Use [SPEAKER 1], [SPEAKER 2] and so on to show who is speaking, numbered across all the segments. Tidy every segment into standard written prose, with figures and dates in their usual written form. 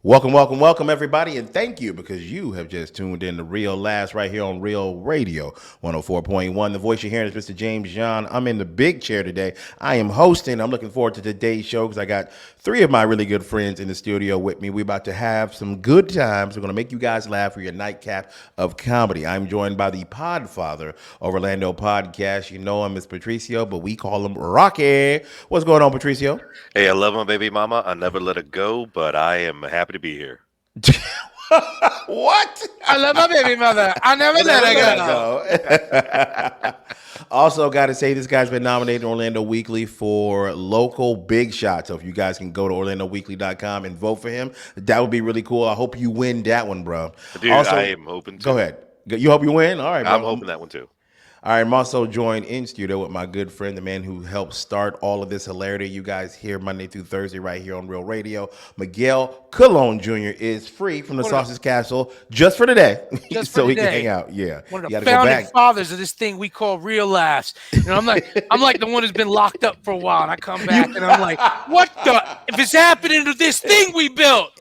[SPEAKER 1] Welcome, everybody, and thank you because you have just tuned in to Real Last right here on Real Radio 104.1. The voice you're hearing is Mr. James John. I'm in the big chair today. I am hosting. I'm looking forward to today's show because I got three of my really good friends in the studio with me. We're about to have some good times. We're going to make you guys laugh for your nightcap of comedy. I'm joined by the Podfather of Orlando Podcast. You know him as Patricio, but we call him Rocky. What's going on, Patricio?
[SPEAKER 2] Hey, I love my baby mama. I never let her go, but I am happy to be here.
[SPEAKER 1] What?
[SPEAKER 3] I love my baby mother. I never let her go.
[SPEAKER 1] Also, got to say, this guy's been nominated in Orlando Weekly for local big shot. So if you guys can go to OrlandoWeekly.com and vote for him, that would be really cool. I hope you win that one, bro.
[SPEAKER 2] Dude,
[SPEAKER 1] Also,
[SPEAKER 2] I am hoping to.
[SPEAKER 1] go ahead. You hope you win? All right, bro.
[SPEAKER 2] I'm hoping that one too.
[SPEAKER 1] All right, I'm also joined in studio with my good friend, the man who helped start all of this hilarity you guys hear Monday through Thursday right here on Real Radio. Miguel Colon Jr. is free from the Sausage Castle just for today,
[SPEAKER 3] Just
[SPEAKER 1] so
[SPEAKER 3] for
[SPEAKER 1] he can
[SPEAKER 3] today.
[SPEAKER 1] hang out. Yeah,
[SPEAKER 3] One of
[SPEAKER 1] You
[SPEAKER 3] the
[SPEAKER 1] gotta go
[SPEAKER 3] founding
[SPEAKER 1] back.
[SPEAKER 3] fathers of this thing we call Real Laughs. You know, I'm like the one who's been locked up for a while, and I come back and I'm like, what the? If it's happening to this thing we built,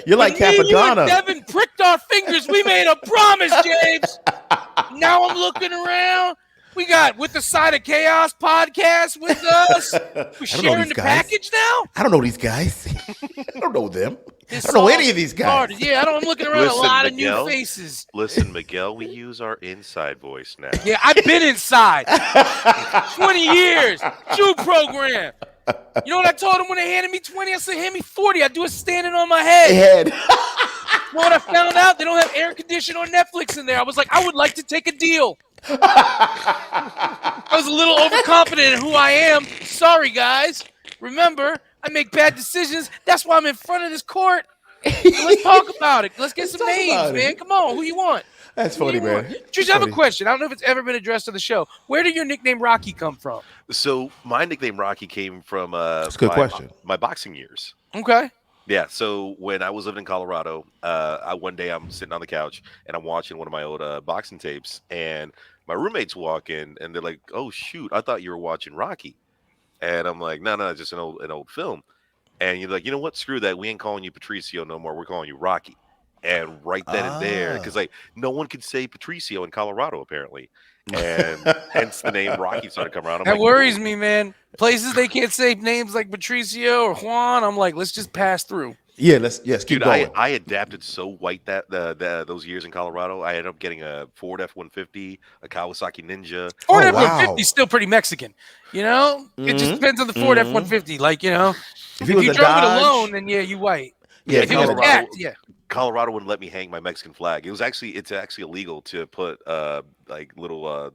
[SPEAKER 1] You're like
[SPEAKER 3] when me, you and
[SPEAKER 1] Capadonna.
[SPEAKER 3] Devin pricked our fingers. We made a promise, James. Now I'm looking around. We got With the Side of Chaos podcast with us. We're sharing the package now.
[SPEAKER 1] I don't know these guys. I don't know them.
[SPEAKER 3] This
[SPEAKER 1] I don't know any
[SPEAKER 3] song
[SPEAKER 1] of these guys.
[SPEAKER 3] started. Yeah, I'm looking around
[SPEAKER 2] Listen,
[SPEAKER 3] a lot
[SPEAKER 2] Miguel.
[SPEAKER 3] of new faces.
[SPEAKER 2] Listen, Miguel, we use our inside voice now.
[SPEAKER 3] Yeah, I've been inside 20 years. Jew program. You know what I told them when they handed me 20? I said, hand me 40. I do it standing on my head. You know what I found out? They don't have air conditioning or Netflix in there. I was like, I would like to take a deal. I was a little overconfident in who I am. Sorry, guys. Remember, I make bad decisions. That's why I'm in front of this court. Let's talk about it. Let's get some names, man. Come on. Who you want?
[SPEAKER 1] That's funny, man.
[SPEAKER 3] Trish, I have a question. I don't know if it's ever been addressed on the show. Where did your nickname Rocky come from?
[SPEAKER 2] So my nickname Rocky came from
[SPEAKER 1] That's a good question.
[SPEAKER 2] my boxing years.
[SPEAKER 3] Okay.
[SPEAKER 2] Yeah, so when I was living in Colorado, one day I'm sitting on the couch and I'm watching one of my old boxing tapes, and my roommates walk in and they're like, "Oh shoot, I thought you were watching Rocky," and I'm like, "No, just an old film." And you're like, "You know what? Screw that. We ain't calling you Patricio no more. We're calling you Rocky." And right then and there, because like no one could say Patricio in Colorado apparently, and hence the name Rocky started coming around. I'm
[SPEAKER 3] That
[SPEAKER 2] like,
[SPEAKER 3] worries me, man. Places they can't say names like Patricio or Juan. I'm like, let's just pass through.
[SPEAKER 1] Yeah, keep
[SPEAKER 2] Dude,
[SPEAKER 1] going.
[SPEAKER 2] I adapted so white that those years in Colorado. I ended up getting a Ford F-150, a Kawasaki Ninja.
[SPEAKER 3] Ford
[SPEAKER 1] Oh,
[SPEAKER 3] F-150
[SPEAKER 1] wow.
[SPEAKER 3] is still pretty Mexican. You know? It just depends on the Ford F-150. Like, you know,
[SPEAKER 1] If
[SPEAKER 3] if
[SPEAKER 1] it was
[SPEAKER 3] you
[SPEAKER 1] a
[SPEAKER 3] drove it
[SPEAKER 1] Dodge-
[SPEAKER 3] alone, then yeah, you white.
[SPEAKER 1] Yeah,
[SPEAKER 3] If it was
[SPEAKER 2] Colorado-
[SPEAKER 3] jacked, yeah.
[SPEAKER 2] Colorado wouldn't let me hang my Mexican flag. It's actually illegal to put like little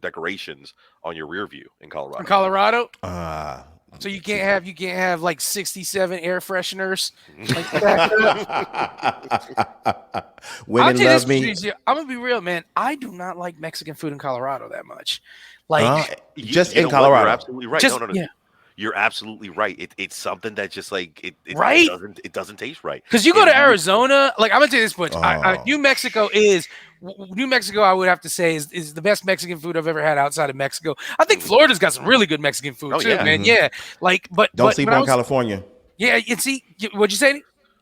[SPEAKER 2] decorations on your rear view in Colorado.
[SPEAKER 3] From Colorado.
[SPEAKER 1] Ah.
[SPEAKER 3] So you can't have like 67 air fresheners. Like that.
[SPEAKER 1] Women
[SPEAKER 3] tell you
[SPEAKER 1] love
[SPEAKER 3] this,
[SPEAKER 1] me.
[SPEAKER 3] Patricio, I'm gonna be real, man. I do not like Mexican food in Colorado that much. Like,
[SPEAKER 1] Just
[SPEAKER 2] You
[SPEAKER 1] in
[SPEAKER 2] know what?
[SPEAKER 1] Colorado.
[SPEAKER 2] You're absolutely right.
[SPEAKER 3] just
[SPEAKER 2] No.
[SPEAKER 3] yeah.
[SPEAKER 2] You're absolutely right. It's something that just like
[SPEAKER 3] Right?
[SPEAKER 2] it doesn't taste right.
[SPEAKER 3] Because you go to
[SPEAKER 2] And
[SPEAKER 3] Arizona, like I'm gonna tell you this much.
[SPEAKER 1] Oh.
[SPEAKER 3] New Mexico, I would have to say, is the best Mexican food I've ever had outside of Mexico. I think Florida's got some really good Mexican food
[SPEAKER 2] Oh,
[SPEAKER 3] too,
[SPEAKER 2] yeah.
[SPEAKER 3] man. Yeah, like,
[SPEAKER 1] Don't sleep on California.
[SPEAKER 3] Yeah, you see, what'd you say?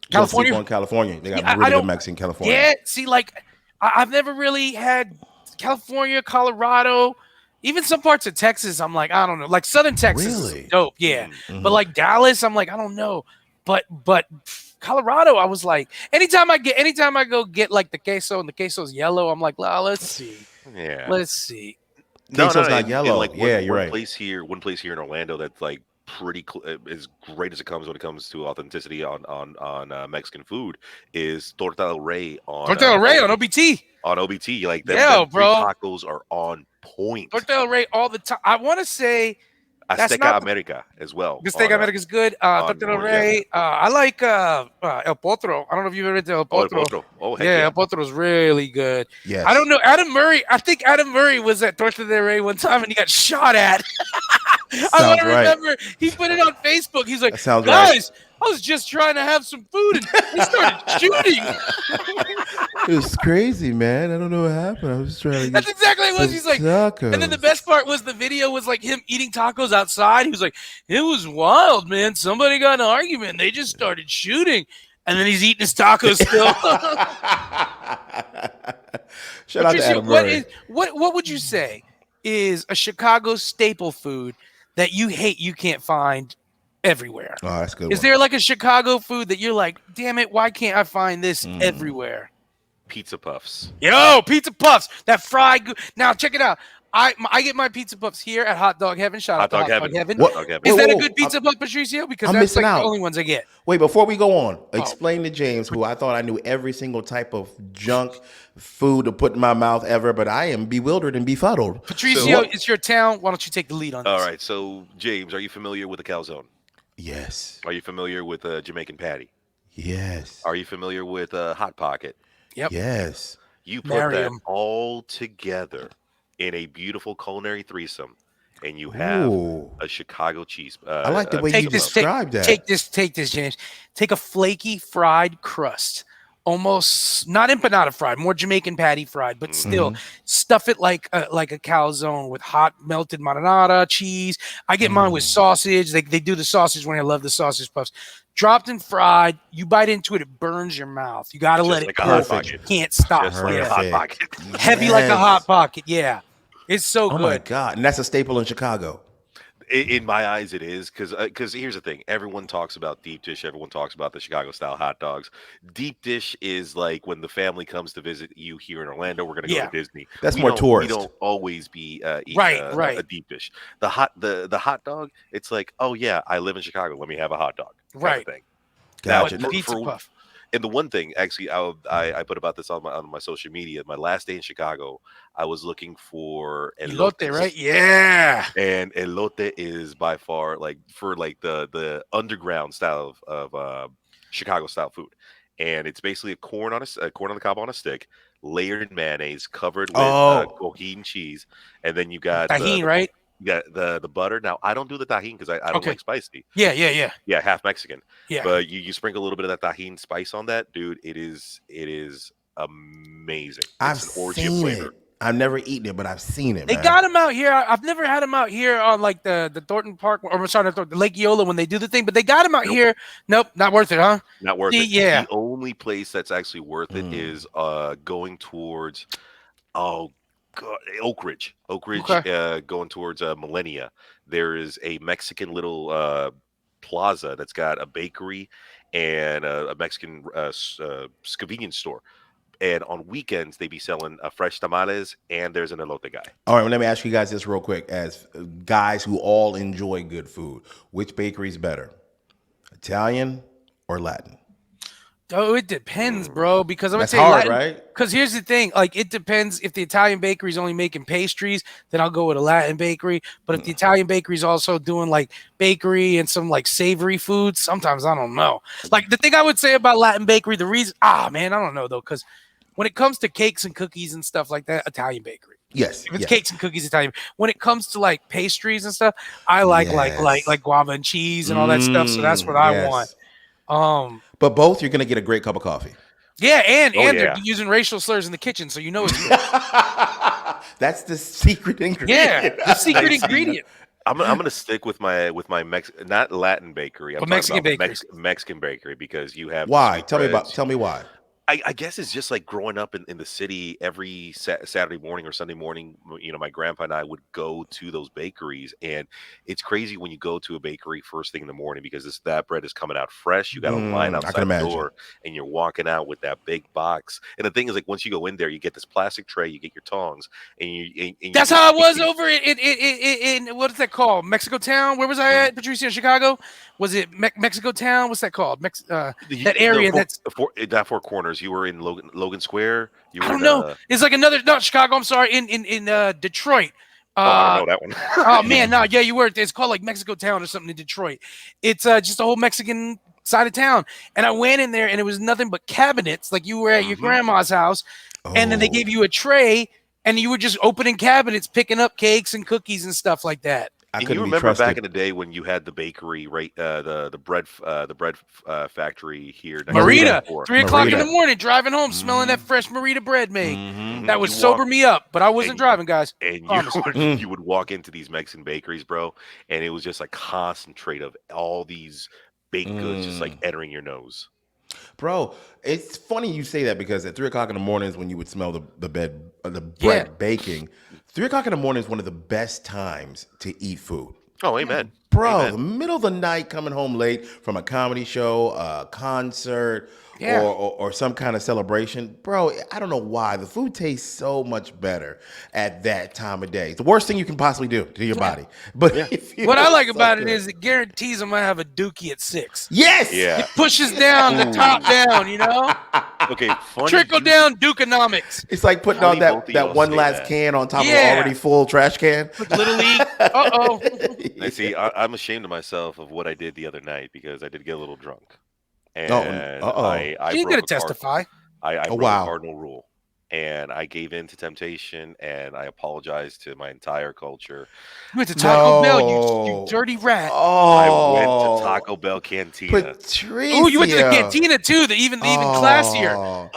[SPEAKER 1] Don't sleep
[SPEAKER 3] California.
[SPEAKER 1] on California. They got
[SPEAKER 3] Yeah, I
[SPEAKER 1] really
[SPEAKER 3] don't-
[SPEAKER 1] good Mexican California.
[SPEAKER 3] Yeah, see, like I've never really had California, Colorado, even some parts of Texas. I'm like, I don't know. Like Southern Texas
[SPEAKER 1] Really?
[SPEAKER 3] is dope, yeah.
[SPEAKER 1] Mhm.
[SPEAKER 3] But like Dallas, I'm like, I don't know. But Colorado, I was like, anytime I go get like the queso and the queso's yellow, I'm like, let's see.
[SPEAKER 2] Yeah.
[SPEAKER 3] Let's see.
[SPEAKER 1] Queso's not
[SPEAKER 2] and,
[SPEAKER 1] yellow.
[SPEAKER 2] like
[SPEAKER 1] Yeah, you're
[SPEAKER 2] one
[SPEAKER 1] right.
[SPEAKER 2] place here in Orlando that's like pretty as great as it comes when it comes to authenticity on Mexican food is Torta del Rey on
[SPEAKER 3] Torta del Rey on OBT.
[SPEAKER 2] on OBT. Like
[SPEAKER 3] Yeah,
[SPEAKER 2] them
[SPEAKER 3] bro.
[SPEAKER 2] tacos are on point.
[SPEAKER 3] Torta del Rey all the time. I want to say that's
[SPEAKER 2] Azteca
[SPEAKER 3] not-
[SPEAKER 2] America as well.
[SPEAKER 3] the steak America's good. Torta del
[SPEAKER 2] on-
[SPEAKER 3] Rey. I like El Potro. I don't know if you've ever been to El
[SPEAKER 2] Oh, El
[SPEAKER 3] Potro.
[SPEAKER 2] Potro. Oh, heck
[SPEAKER 3] Yeah, El Potro's really good.
[SPEAKER 1] Yes.
[SPEAKER 3] I don't know. Adam Murray. I think Adam Murray was at Torta del Rey one time and he got shot at. I
[SPEAKER 1] Sounds
[SPEAKER 3] want to
[SPEAKER 1] right.
[SPEAKER 3] remember he put it on Facebook. He's like,
[SPEAKER 1] That sounds right.
[SPEAKER 3] guys, I was just trying to have some food and they started shooting.
[SPEAKER 1] It was crazy, man. I don't know what happened. I was just trying to
[SPEAKER 3] That's exactly what it was. He's like,
[SPEAKER 1] tacos.
[SPEAKER 3] and then the best part was the video was like him eating tacos outside. He was like, it was wild, man. Somebody got in an argument. And they just started shooting. and then he's eating his tacos still.
[SPEAKER 1] Shout out to
[SPEAKER 3] Patricio,
[SPEAKER 1] Adam Murray.
[SPEAKER 3] what would you say is a Chicago staple food that you hate you can't find everywhere?
[SPEAKER 1] Oh, that's a good.
[SPEAKER 3] Is there like a Chicago food that you're like, damn it, why can't I find this everywhere?
[SPEAKER 2] Pizza puffs.
[SPEAKER 3] Yo, pizza puffs, that fried. Now check it out. I get my pizza puffs here at Hot Dog Heaven. Shout out to Hot Dog Heaven.
[SPEAKER 1] What?
[SPEAKER 2] Hot Dog
[SPEAKER 3] Is
[SPEAKER 2] Heaven.
[SPEAKER 3] that a good pizza puff, Patricio? Because
[SPEAKER 1] I'm
[SPEAKER 3] that's
[SPEAKER 1] missing
[SPEAKER 3] like
[SPEAKER 1] out.
[SPEAKER 3] the only ones I get.
[SPEAKER 1] Wait, before we go on, explain to James, who I thought I knew every single type of junk food to put in my mouth ever, but I am bewildered and befuddled.
[SPEAKER 3] Patricio, it's your town. Why don't you take the lead on this?
[SPEAKER 2] All right, so James, are you familiar with a calzone?
[SPEAKER 1] Yes.
[SPEAKER 2] Are you familiar with a Jamaican patty?
[SPEAKER 1] Yes.
[SPEAKER 2] Are you familiar with a hot pocket?
[SPEAKER 3] Yep.
[SPEAKER 1] Yes.
[SPEAKER 2] You put that all together in a beautiful culinary threesome, and you have a Chicago cheese.
[SPEAKER 1] I like the way you described that.
[SPEAKER 3] Take this, James. Take a flaky fried crust, almost not empanada fried, more Jamaican patty fried, but still stuff it like a calzone with hot melted marinara cheese. I get mine with sausage. They do the sausage when I love the sausage puffs. Dropped and fried, you bite into it, it burns your mouth. You got to let it cook. You can't stop.
[SPEAKER 2] Just like a hot pocket.
[SPEAKER 3] Heavy like a hot pocket. Yeah, it's so good.
[SPEAKER 1] Oh my God, and that's a staple in Chicago.
[SPEAKER 2] In my eyes, it is because here's the thing: everyone talks about deep dish. Everyone talks about the Chicago style hot dogs. Deep dish is like when the family comes to visit you here in Orlando. We're going to go to Disney.
[SPEAKER 1] That's more tourist.
[SPEAKER 2] We don't always be eating
[SPEAKER 3] right.
[SPEAKER 2] a deep dish. The hot dog. It's like, oh yeah, I live in Chicago. Let me have a hot dog.
[SPEAKER 3] Right.
[SPEAKER 2] Thing.
[SPEAKER 1] Gotcha.
[SPEAKER 2] Now,
[SPEAKER 3] Pizza puff.
[SPEAKER 2] And the one thing, actually, I put about this on my social media. My last day in Chicago, I was looking for
[SPEAKER 3] elote, right? Yeah.
[SPEAKER 2] And elote is by far for the underground style of Chicago style food, and it's basically a corn on the cob on a stick, layered in mayonnaise, covered with Coquin cheese, and then you got
[SPEAKER 3] tahini, right?
[SPEAKER 2] You got the butter. Now I don't do the tahini because I don't like spicy.
[SPEAKER 3] Yeah.
[SPEAKER 2] Yeah, half Mexican.
[SPEAKER 3] Yeah.
[SPEAKER 2] But you sprinkle a little bit of that tahini spice on that, dude. It is amazing. It's an orgy of flavor.
[SPEAKER 1] I've never eaten it, but I've seen it.
[SPEAKER 3] They got them out here. I've never had them out here on like the Thornton Park, or sorry, the Lake Eola when they do the thing. But they got them out here. Nope, not worth it, huh?
[SPEAKER 2] Not worth it.
[SPEAKER 3] Yeah.
[SPEAKER 2] The only place that's actually worth it is going towards Oak Ridge, going towards Millennia. There is a Mexican little plaza that's got a bakery and a Mexican convenience store. And on weekends, they be selling fresh tamales, and there's an elote guy.
[SPEAKER 1] All right, well, let me ask you guys this real quick. As guys who all enjoy good food, which bakery is better, Italian or Latin?
[SPEAKER 3] Oh, it depends, bro. Because I would say
[SPEAKER 1] hard,
[SPEAKER 3] Latin,
[SPEAKER 1] right?
[SPEAKER 3] Because here's the thing: like, it depends. If the Italian bakery is only making pastries, then I'll go with a Latin bakery. But if the Italian bakery is also doing like bakery and some like savory foods, sometimes I don't know. Like the thing I would say about Latin bakery, the reason, I don't know though, because when it comes to cakes and cookies and stuff like that, Italian bakery.
[SPEAKER 1] Yes.
[SPEAKER 3] If it's cakes and cookies, Italian. When it comes to like pastries and stuff, I like guava and cheese and all that stuff. So that's what I want.
[SPEAKER 1] But both, you're gonna get a great cup of coffee.
[SPEAKER 3] Yeah, and they're using racial slurs in the kitchen, so you know it's good.
[SPEAKER 2] That's the secret ingredient.
[SPEAKER 3] Yeah, the secret ingredient.
[SPEAKER 2] I'm gonna stick with my not Latin bakery. I'm
[SPEAKER 3] Mexican bakery.
[SPEAKER 2] Mexican bakery, because you have
[SPEAKER 1] why? Tell me why.
[SPEAKER 2] I guess it's just like growing up in the city. Every Saturday morning or Sunday morning, my grandpa and I would go to those bakeries, and it's crazy when you go to a bakery first thing in the morning, because that bread is coming out fresh. You got a line outside the door, and you're walking out with that big box. And the thing is, like, once you go in there, you get this plastic tray, you get your tongs, and
[SPEAKER 3] that's how it was over in what is that called? Mexico Town? Where was I at, Patricio, in Chicago? Was it Mexico Town? What's that called? That area that's
[SPEAKER 2] Four Corners. You were in Logan Square.
[SPEAKER 3] I don't know. It's like not Chicago. I'm sorry. In Detroit.
[SPEAKER 2] I don't know that one.
[SPEAKER 3] Oh man, no, yeah, you were. It's called like Mexico Town or something in Detroit. It's just a whole Mexican side of town. And I went in there, and it was nothing but cabinets, like you were at your grandma's house, and then they gave you a tray, and you were just opening cabinets, picking up cakes and cookies and stuff like that.
[SPEAKER 2] And you remember back in the day when you had the bakery, right? The bread factory here.
[SPEAKER 3] Marita, 3 o'clock in the morning, driving home, smelling that fresh Marita bread made. That would sober me up, but I wasn't driving, guys.
[SPEAKER 2] And you would walk into these Mexican bakeries, bro, and it was just like concentrate of all these baked goods, just like entering your nose.
[SPEAKER 1] Bro, it's funny you say that because at 3 o'clock in the morning is when you would smell the
[SPEAKER 3] Yeah.
[SPEAKER 1] bread baking. 3 o'clock in the morning is one of the best times to eat food.
[SPEAKER 2] Oh, amen.
[SPEAKER 1] Bro,
[SPEAKER 2] Amen.
[SPEAKER 1] the middle of the night coming home late from a comedy show, a concert,
[SPEAKER 3] Yeah.
[SPEAKER 1] or some kind of celebration. Bro, I don't know why. The food tastes so much better at that time of day. It's the worst thing you can possibly do to your body. But
[SPEAKER 2] Yeah.
[SPEAKER 1] it feels
[SPEAKER 3] What I like
[SPEAKER 1] so
[SPEAKER 3] about it
[SPEAKER 1] good.
[SPEAKER 3] is it guarantees I'm gonna have a dookie at 6.
[SPEAKER 1] Yes!
[SPEAKER 2] Yeah.
[SPEAKER 3] It pushes down the top down, you know?
[SPEAKER 2] Okay. Funny.
[SPEAKER 3] Trickle down Dukeonomics.
[SPEAKER 1] It's like putting
[SPEAKER 2] Funny
[SPEAKER 1] on
[SPEAKER 2] both of
[SPEAKER 1] that
[SPEAKER 2] y'all
[SPEAKER 1] one
[SPEAKER 2] say
[SPEAKER 1] last
[SPEAKER 2] that.
[SPEAKER 1] can on top of
[SPEAKER 3] Yeah.
[SPEAKER 1] an already full trash can.
[SPEAKER 3] Like Little League. Uh-oh.
[SPEAKER 2] I see. I'm ashamed of myself of what I did the other night because I did get a little drunk, and
[SPEAKER 1] uh-oh.
[SPEAKER 2] I
[SPEAKER 3] You
[SPEAKER 2] broke
[SPEAKER 3] gonna
[SPEAKER 2] a
[SPEAKER 3] testify.
[SPEAKER 2] I
[SPEAKER 1] Oh,
[SPEAKER 2] broke
[SPEAKER 1] wow.
[SPEAKER 2] a cardinal rule, and I gave in to temptation, and I apologized to my entire culture.
[SPEAKER 3] You went to Taco Bell, you
[SPEAKER 1] No.
[SPEAKER 3] dirty rat.
[SPEAKER 2] I went to
[SPEAKER 1] Oh.
[SPEAKER 2] Taco Bell Cantina.
[SPEAKER 1] Patricio.
[SPEAKER 3] Oh, you went to the cantina too, the even classier.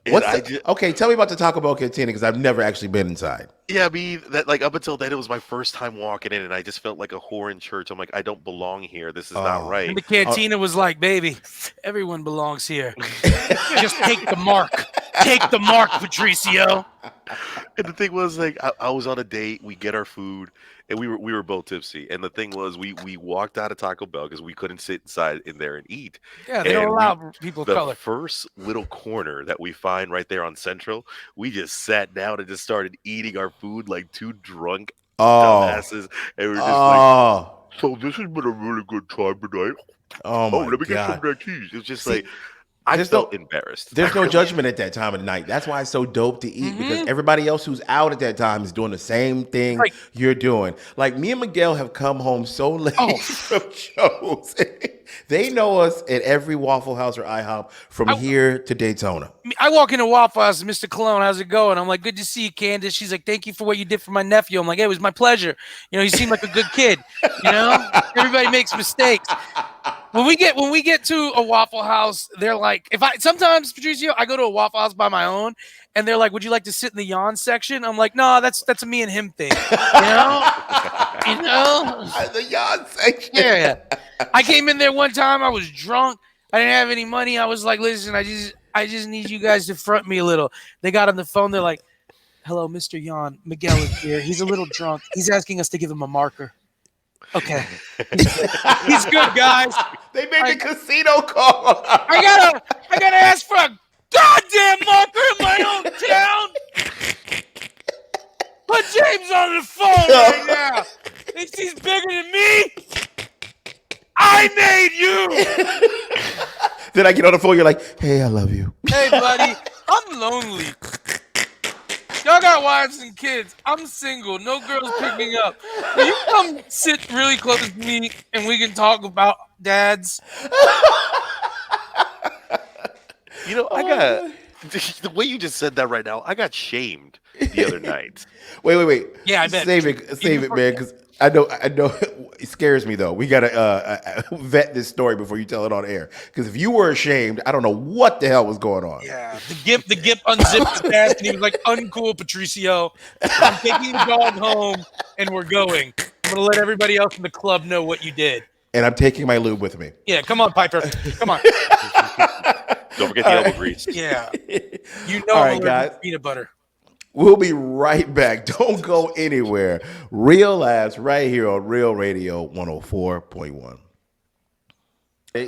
[SPEAKER 2] And
[SPEAKER 1] What's
[SPEAKER 2] I
[SPEAKER 1] the,
[SPEAKER 2] just,
[SPEAKER 1] okay, tell me about the Taco Bell cantina because I've never actually been inside.
[SPEAKER 2] yeah, I mean that like up until then it was my first time walking in, and I just felt like a whore in church. I'm like, I don't belong here. This is not
[SPEAKER 1] Oh.
[SPEAKER 2] right.
[SPEAKER 3] And the cantina was like, baby, everyone belongs here. Just take the mark. Take the mark, Patricio.
[SPEAKER 2] And the thing was, like, I was on a date. We get our food, and we were both tipsy. And the thing was, we walked out of Taco Bell because we couldn't sit inside in there and eat.
[SPEAKER 3] Yeah, they don't
[SPEAKER 2] And
[SPEAKER 3] allow people of
[SPEAKER 2] the
[SPEAKER 3] color.
[SPEAKER 2] first little corner that we find right there on Central, we just sat down and just started eating our food like two drunk dumbasses. And we were just like, so this has been a really good time tonight.
[SPEAKER 1] Oh
[SPEAKER 2] Oh,
[SPEAKER 1] my
[SPEAKER 2] let me get some
[SPEAKER 1] God.
[SPEAKER 2] of that cheese. It was just
[SPEAKER 1] See,
[SPEAKER 2] like, I
[SPEAKER 1] there's
[SPEAKER 2] felt
[SPEAKER 1] no-
[SPEAKER 2] embarrassed.
[SPEAKER 1] There's no judgment at that time of the night. That's why it's so dope to eat because everybody else who's out at that time is doing the same thing
[SPEAKER 3] Like-
[SPEAKER 1] you're doing. Like me and Miguel have come home so late from shows. They know us at every Waffle House or IHOP from here to Daytona.
[SPEAKER 3] I walk into Waffle House, Mr. Cologne, how's it going? I'm like, good to see you, Candace. She's like, thank you for what you did for my nephew. I'm like, hey, it was my pleasure. You know, you seem like a good kid. You know, everybody makes mistakes. When we get to a Waffle House, they're like, sometimes, Patricio, I go to a Waffle House by my own, and they're like, would you like to sit in the yawn section? I'm like, no, that's a me and him thing. You know? You know?
[SPEAKER 1] The yawn section.
[SPEAKER 3] Yeah. I came in there one time, I was drunk. I didn't have any money. I was like, listen, I just need you guys to front me a little. They got on the phone, they're like, hello, Mr. Yan. Miguel is here. He's a little drunk. He's asking us to give him a marker. Okay. He's good, guys.
[SPEAKER 1] They made the casino call.
[SPEAKER 3] I gotta ask for a goddamn marker in my own town. Put James on the phone right now. Thinks he's bigger than me. I made you.
[SPEAKER 1] Then I get on the phone, you're like, hey, I love you.
[SPEAKER 3] Hey, buddy, I'm lonely. Y'all got wives and kids. I'm single. No girls pick me up. Will you come sit really close to me and we can talk about dads?
[SPEAKER 2] You know, I got the way you just said that right now. I got shamed the other night.
[SPEAKER 1] Wait.
[SPEAKER 3] Yeah, I bet.
[SPEAKER 1] Save it, man, because I know it scares me though. We gotta vet this story before you tell it on air. Because if you were ashamed, I don't know what the hell was going on.
[SPEAKER 3] Yeah, the Gip unzipped his mask and he was like, "Uncool, Patricio. I'm taking the dog home and we're going. I'm gonna let everybody else in the club know what you did."
[SPEAKER 1] And I'm taking my lube with me.
[SPEAKER 3] Yeah, come on, Piper. Come on.
[SPEAKER 2] Don't forget the elbow grease.
[SPEAKER 3] Yeah, you know
[SPEAKER 1] All
[SPEAKER 3] I'm
[SPEAKER 1] right,
[SPEAKER 3] allergic
[SPEAKER 1] guys.
[SPEAKER 3] to peanut butter.
[SPEAKER 1] We'll be right back. Don't go anywhere. Real Laughs right here on Real Radio 104.1.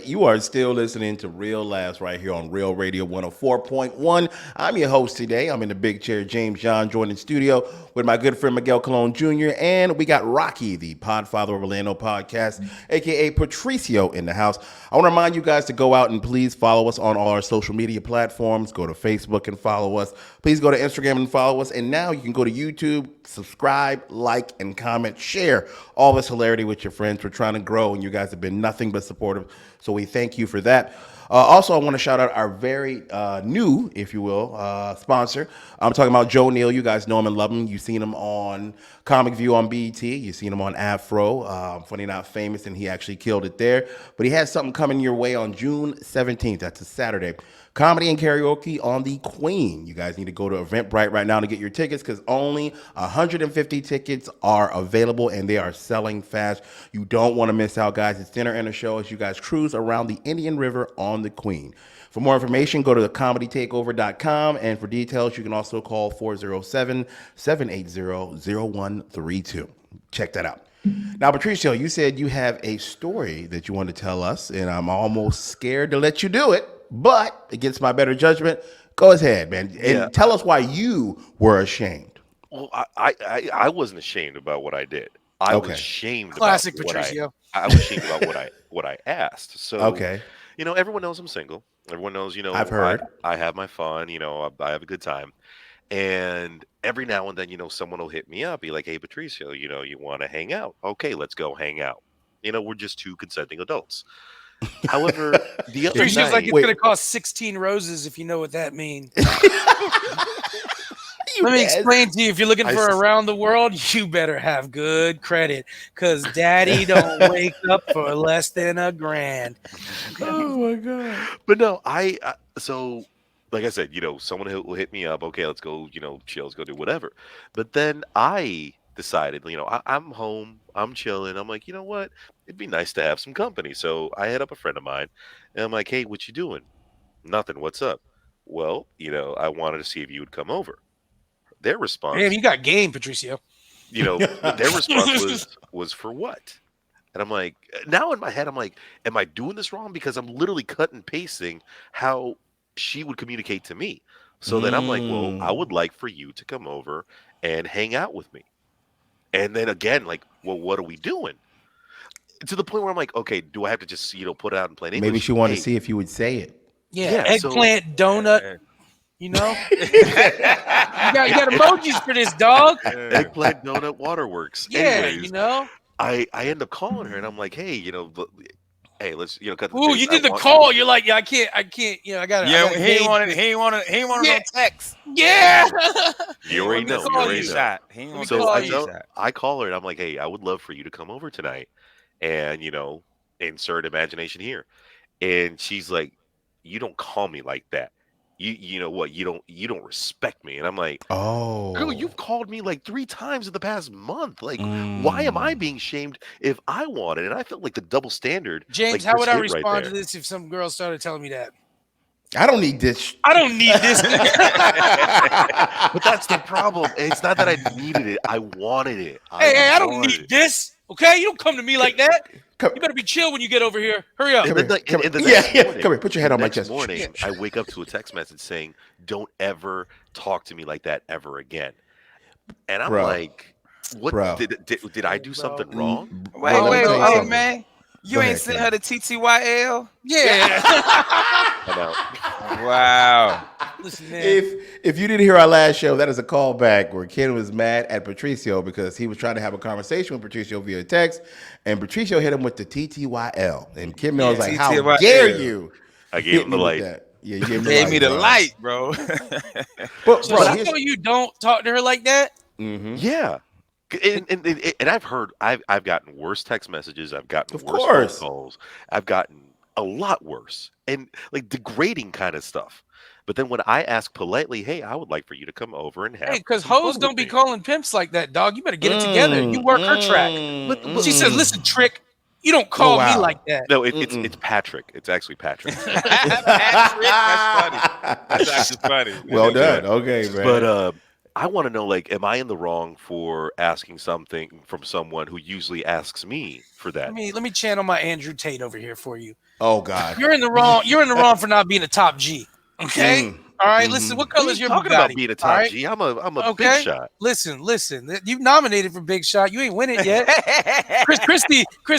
[SPEAKER 1] You are still listening to Real Laughs right here on Real Radio 104.1. I'm your host today. I'm in the big chair, James John, joined in studio with my good friend Miguel Colon Jr. And we got Rocky, the Podfather of Orlando podcast, a.k.a. Patricio, in the house. I want to remind you guys to go out and please follow us on all our social media platforms. Go to Facebook and follow us. Please go to Instagram and follow us. And now you can go to YouTube, subscribe, like, and comment. Share all this hilarity with your friends. We're trying to grow, and you guys have been nothing but supportive. So we thank you for that. Also, I want to shout out our very new, if you will, sponsor. I'm talking about Joe Neal. You guys know him and love him. You've seen him on Comic View on BET. You've seen him on Afro. Funny Not Famous, and he actually killed it there. But he has something coming your way on June 17th. That's a Saturday. Comedy and karaoke on the Queen. You guys need to go to Eventbrite right now to get your tickets because only 150 tickets are available and they are selling fast. You don't want to miss out, guys. It's dinner and a show as you guys cruise around the Indian River on on the queen. For more information, go to comedytakeover.com. And for details, you can also call 407-780-0132. Check that out. Now, Patricio, you said you have a story that you want to tell us, and I'm almost scared to let you do it, but against my better judgment, go ahead, man, and tell us why you were ashamed.
[SPEAKER 2] Well, I wasn't ashamed about what I did. I was ashamed.
[SPEAKER 3] Classic
[SPEAKER 2] about
[SPEAKER 3] Patricio.
[SPEAKER 2] I was ashamed about what I asked. So, everyone knows I'm single. Everyone knows,
[SPEAKER 1] I've heard.
[SPEAKER 2] I have my fun. I have a good time. And every now and then, someone will hit me up, be like, "Hey, Patricio, you want to hang out? Okay, let's go hang out. We're just two consenting adults." However, the other
[SPEAKER 3] Patricio's
[SPEAKER 2] night,
[SPEAKER 3] like, it's going to cost 16 roses if you know what that means. Let me explain to you. If you're looking for around the world, you better have good credit, because daddy don't wake up for less than $1,000.
[SPEAKER 1] Oh, my God.
[SPEAKER 2] But no, so like I said, someone will hit me up. Okay, let's go, chill, let's go do whatever. But then I decided, I'm home, I'm chilling. I'm like, you know what? It'd be nice to have some company. So I hit up a friend of mine, and I'm like, hey, what you doing? Nothing. What's up? Well, I wanted to see if you would come over. Their response,
[SPEAKER 3] damn, you got game, Patricio.
[SPEAKER 2] Their response was for what? And I'm like, now in my head, I'm like, am I doing this wrong? Because I'm literally cut and pasting how she would communicate to me. So then I'm like, well, I would like for you to come over and hang out with me. And then again, like, well, what are we doing? To the point where I'm like, okay, do I have to just, put it out in plain English?
[SPEAKER 1] Maybe she wanted to see if you would say it.
[SPEAKER 3] Yeah, eggplant, donut. You got emojis for this, dog.
[SPEAKER 2] Eggplant, donut, waterworks.
[SPEAKER 3] Yeah,
[SPEAKER 2] anyways, I end up calling her, and I'm like, hey, hey, let's cut the
[SPEAKER 3] Ooh,
[SPEAKER 2] chase.
[SPEAKER 3] you did the call. You're like, yeah, I can't. He
[SPEAKER 4] ain't wanted no text.
[SPEAKER 3] Yeah.
[SPEAKER 2] You already know.
[SPEAKER 4] So
[SPEAKER 2] I call her, and I'm like, hey, I would love for you to come over tonight, and insert imagination here. And she's like, you don't call me like that. You know what? You don't respect me. And I'm like,
[SPEAKER 1] oh,
[SPEAKER 2] girl, you've called me like 3 times in the past month. Like, why am I being shamed if I want it? And I felt like the double standard.
[SPEAKER 3] James, how would I respond to this if some girl started telling me that?
[SPEAKER 1] I don't need this.
[SPEAKER 3] I don't need this.
[SPEAKER 2] But that's the problem. It's not that I needed it. I wanted it.
[SPEAKER 3] I don't need this. Okay, you don't come to me like that. You better be chill when you get over here. Hurry up.
[SPEAKER 1] Come here. Come here. Put your head on my chest.
[SPEAKER 2] Morning, I wake up to a text message saying, "Don't ever talk to me like that ever again." And I'm like, "What? Did I do something wrong?"
[SPEAKER 4] Wait, man. You ain't sent her the TTYL?
[SPEAKER 3] Yeah.
[SPEAKER 4] Wow.
[SPEAKER 3] Listen, man.
[SPEAKER 1] If you didn't hear our last show, that is a callback where Ken was mad at Patricio because he was trying to have a conversation with Patricio via text, and Patricio hit him with the TTYL. And Kim was like, how dare you?
[SPEAKER 2] I gave him the light.
[SPEAKER 1] Yeah, you
[SPEAKER 4] gave me the light, bro.
[SPEAKER 1] But
[SPEAKER 3] so I know you don't talk to her like that?
[SPEAKER 1] Mm-hmm.
[SPEAKER 2] Yeah. And I've heard I've gotten worse text messages. I've gotten worse phone calls. I've gotten a lot worse and like degrading kind of stuff. But then when I ask politely, hey, I would like for you to come over and have.
[SPEAKER 3] Hey, because hoes don't be calling pimps like that, dog. You better get it together. You work her track. But she says, listen, Trick, you don't call me like that.
[SPEAKER 2] No, it's Patrick. It's actually Patrick.
[SPEAKER 4] Patrick, that's funny. That's actually funny.
[SPEAKER 1] Well done. Okay, man.
[SPEAKER 2] But I want to know, like, am I in the wrong for asking something from someone who usually asks me for that?
[SPEAKER 3] Let me channel my Andrew Tate over here for you.
[SPEAKER 1] Oh God,
[SPEAKER 3] you're in the wrong. You're in the wrong for not being a top G. Okay. All right. Listen, what color is your
[SPEAKER 2] talking
[SPEAKER 3] Bugatti?
[SPEAKER 2] About being a top G? I'm a big shot.
[SPEAKER 3] Listen. You nominated for Big Shot. You ain't win it yet. Chris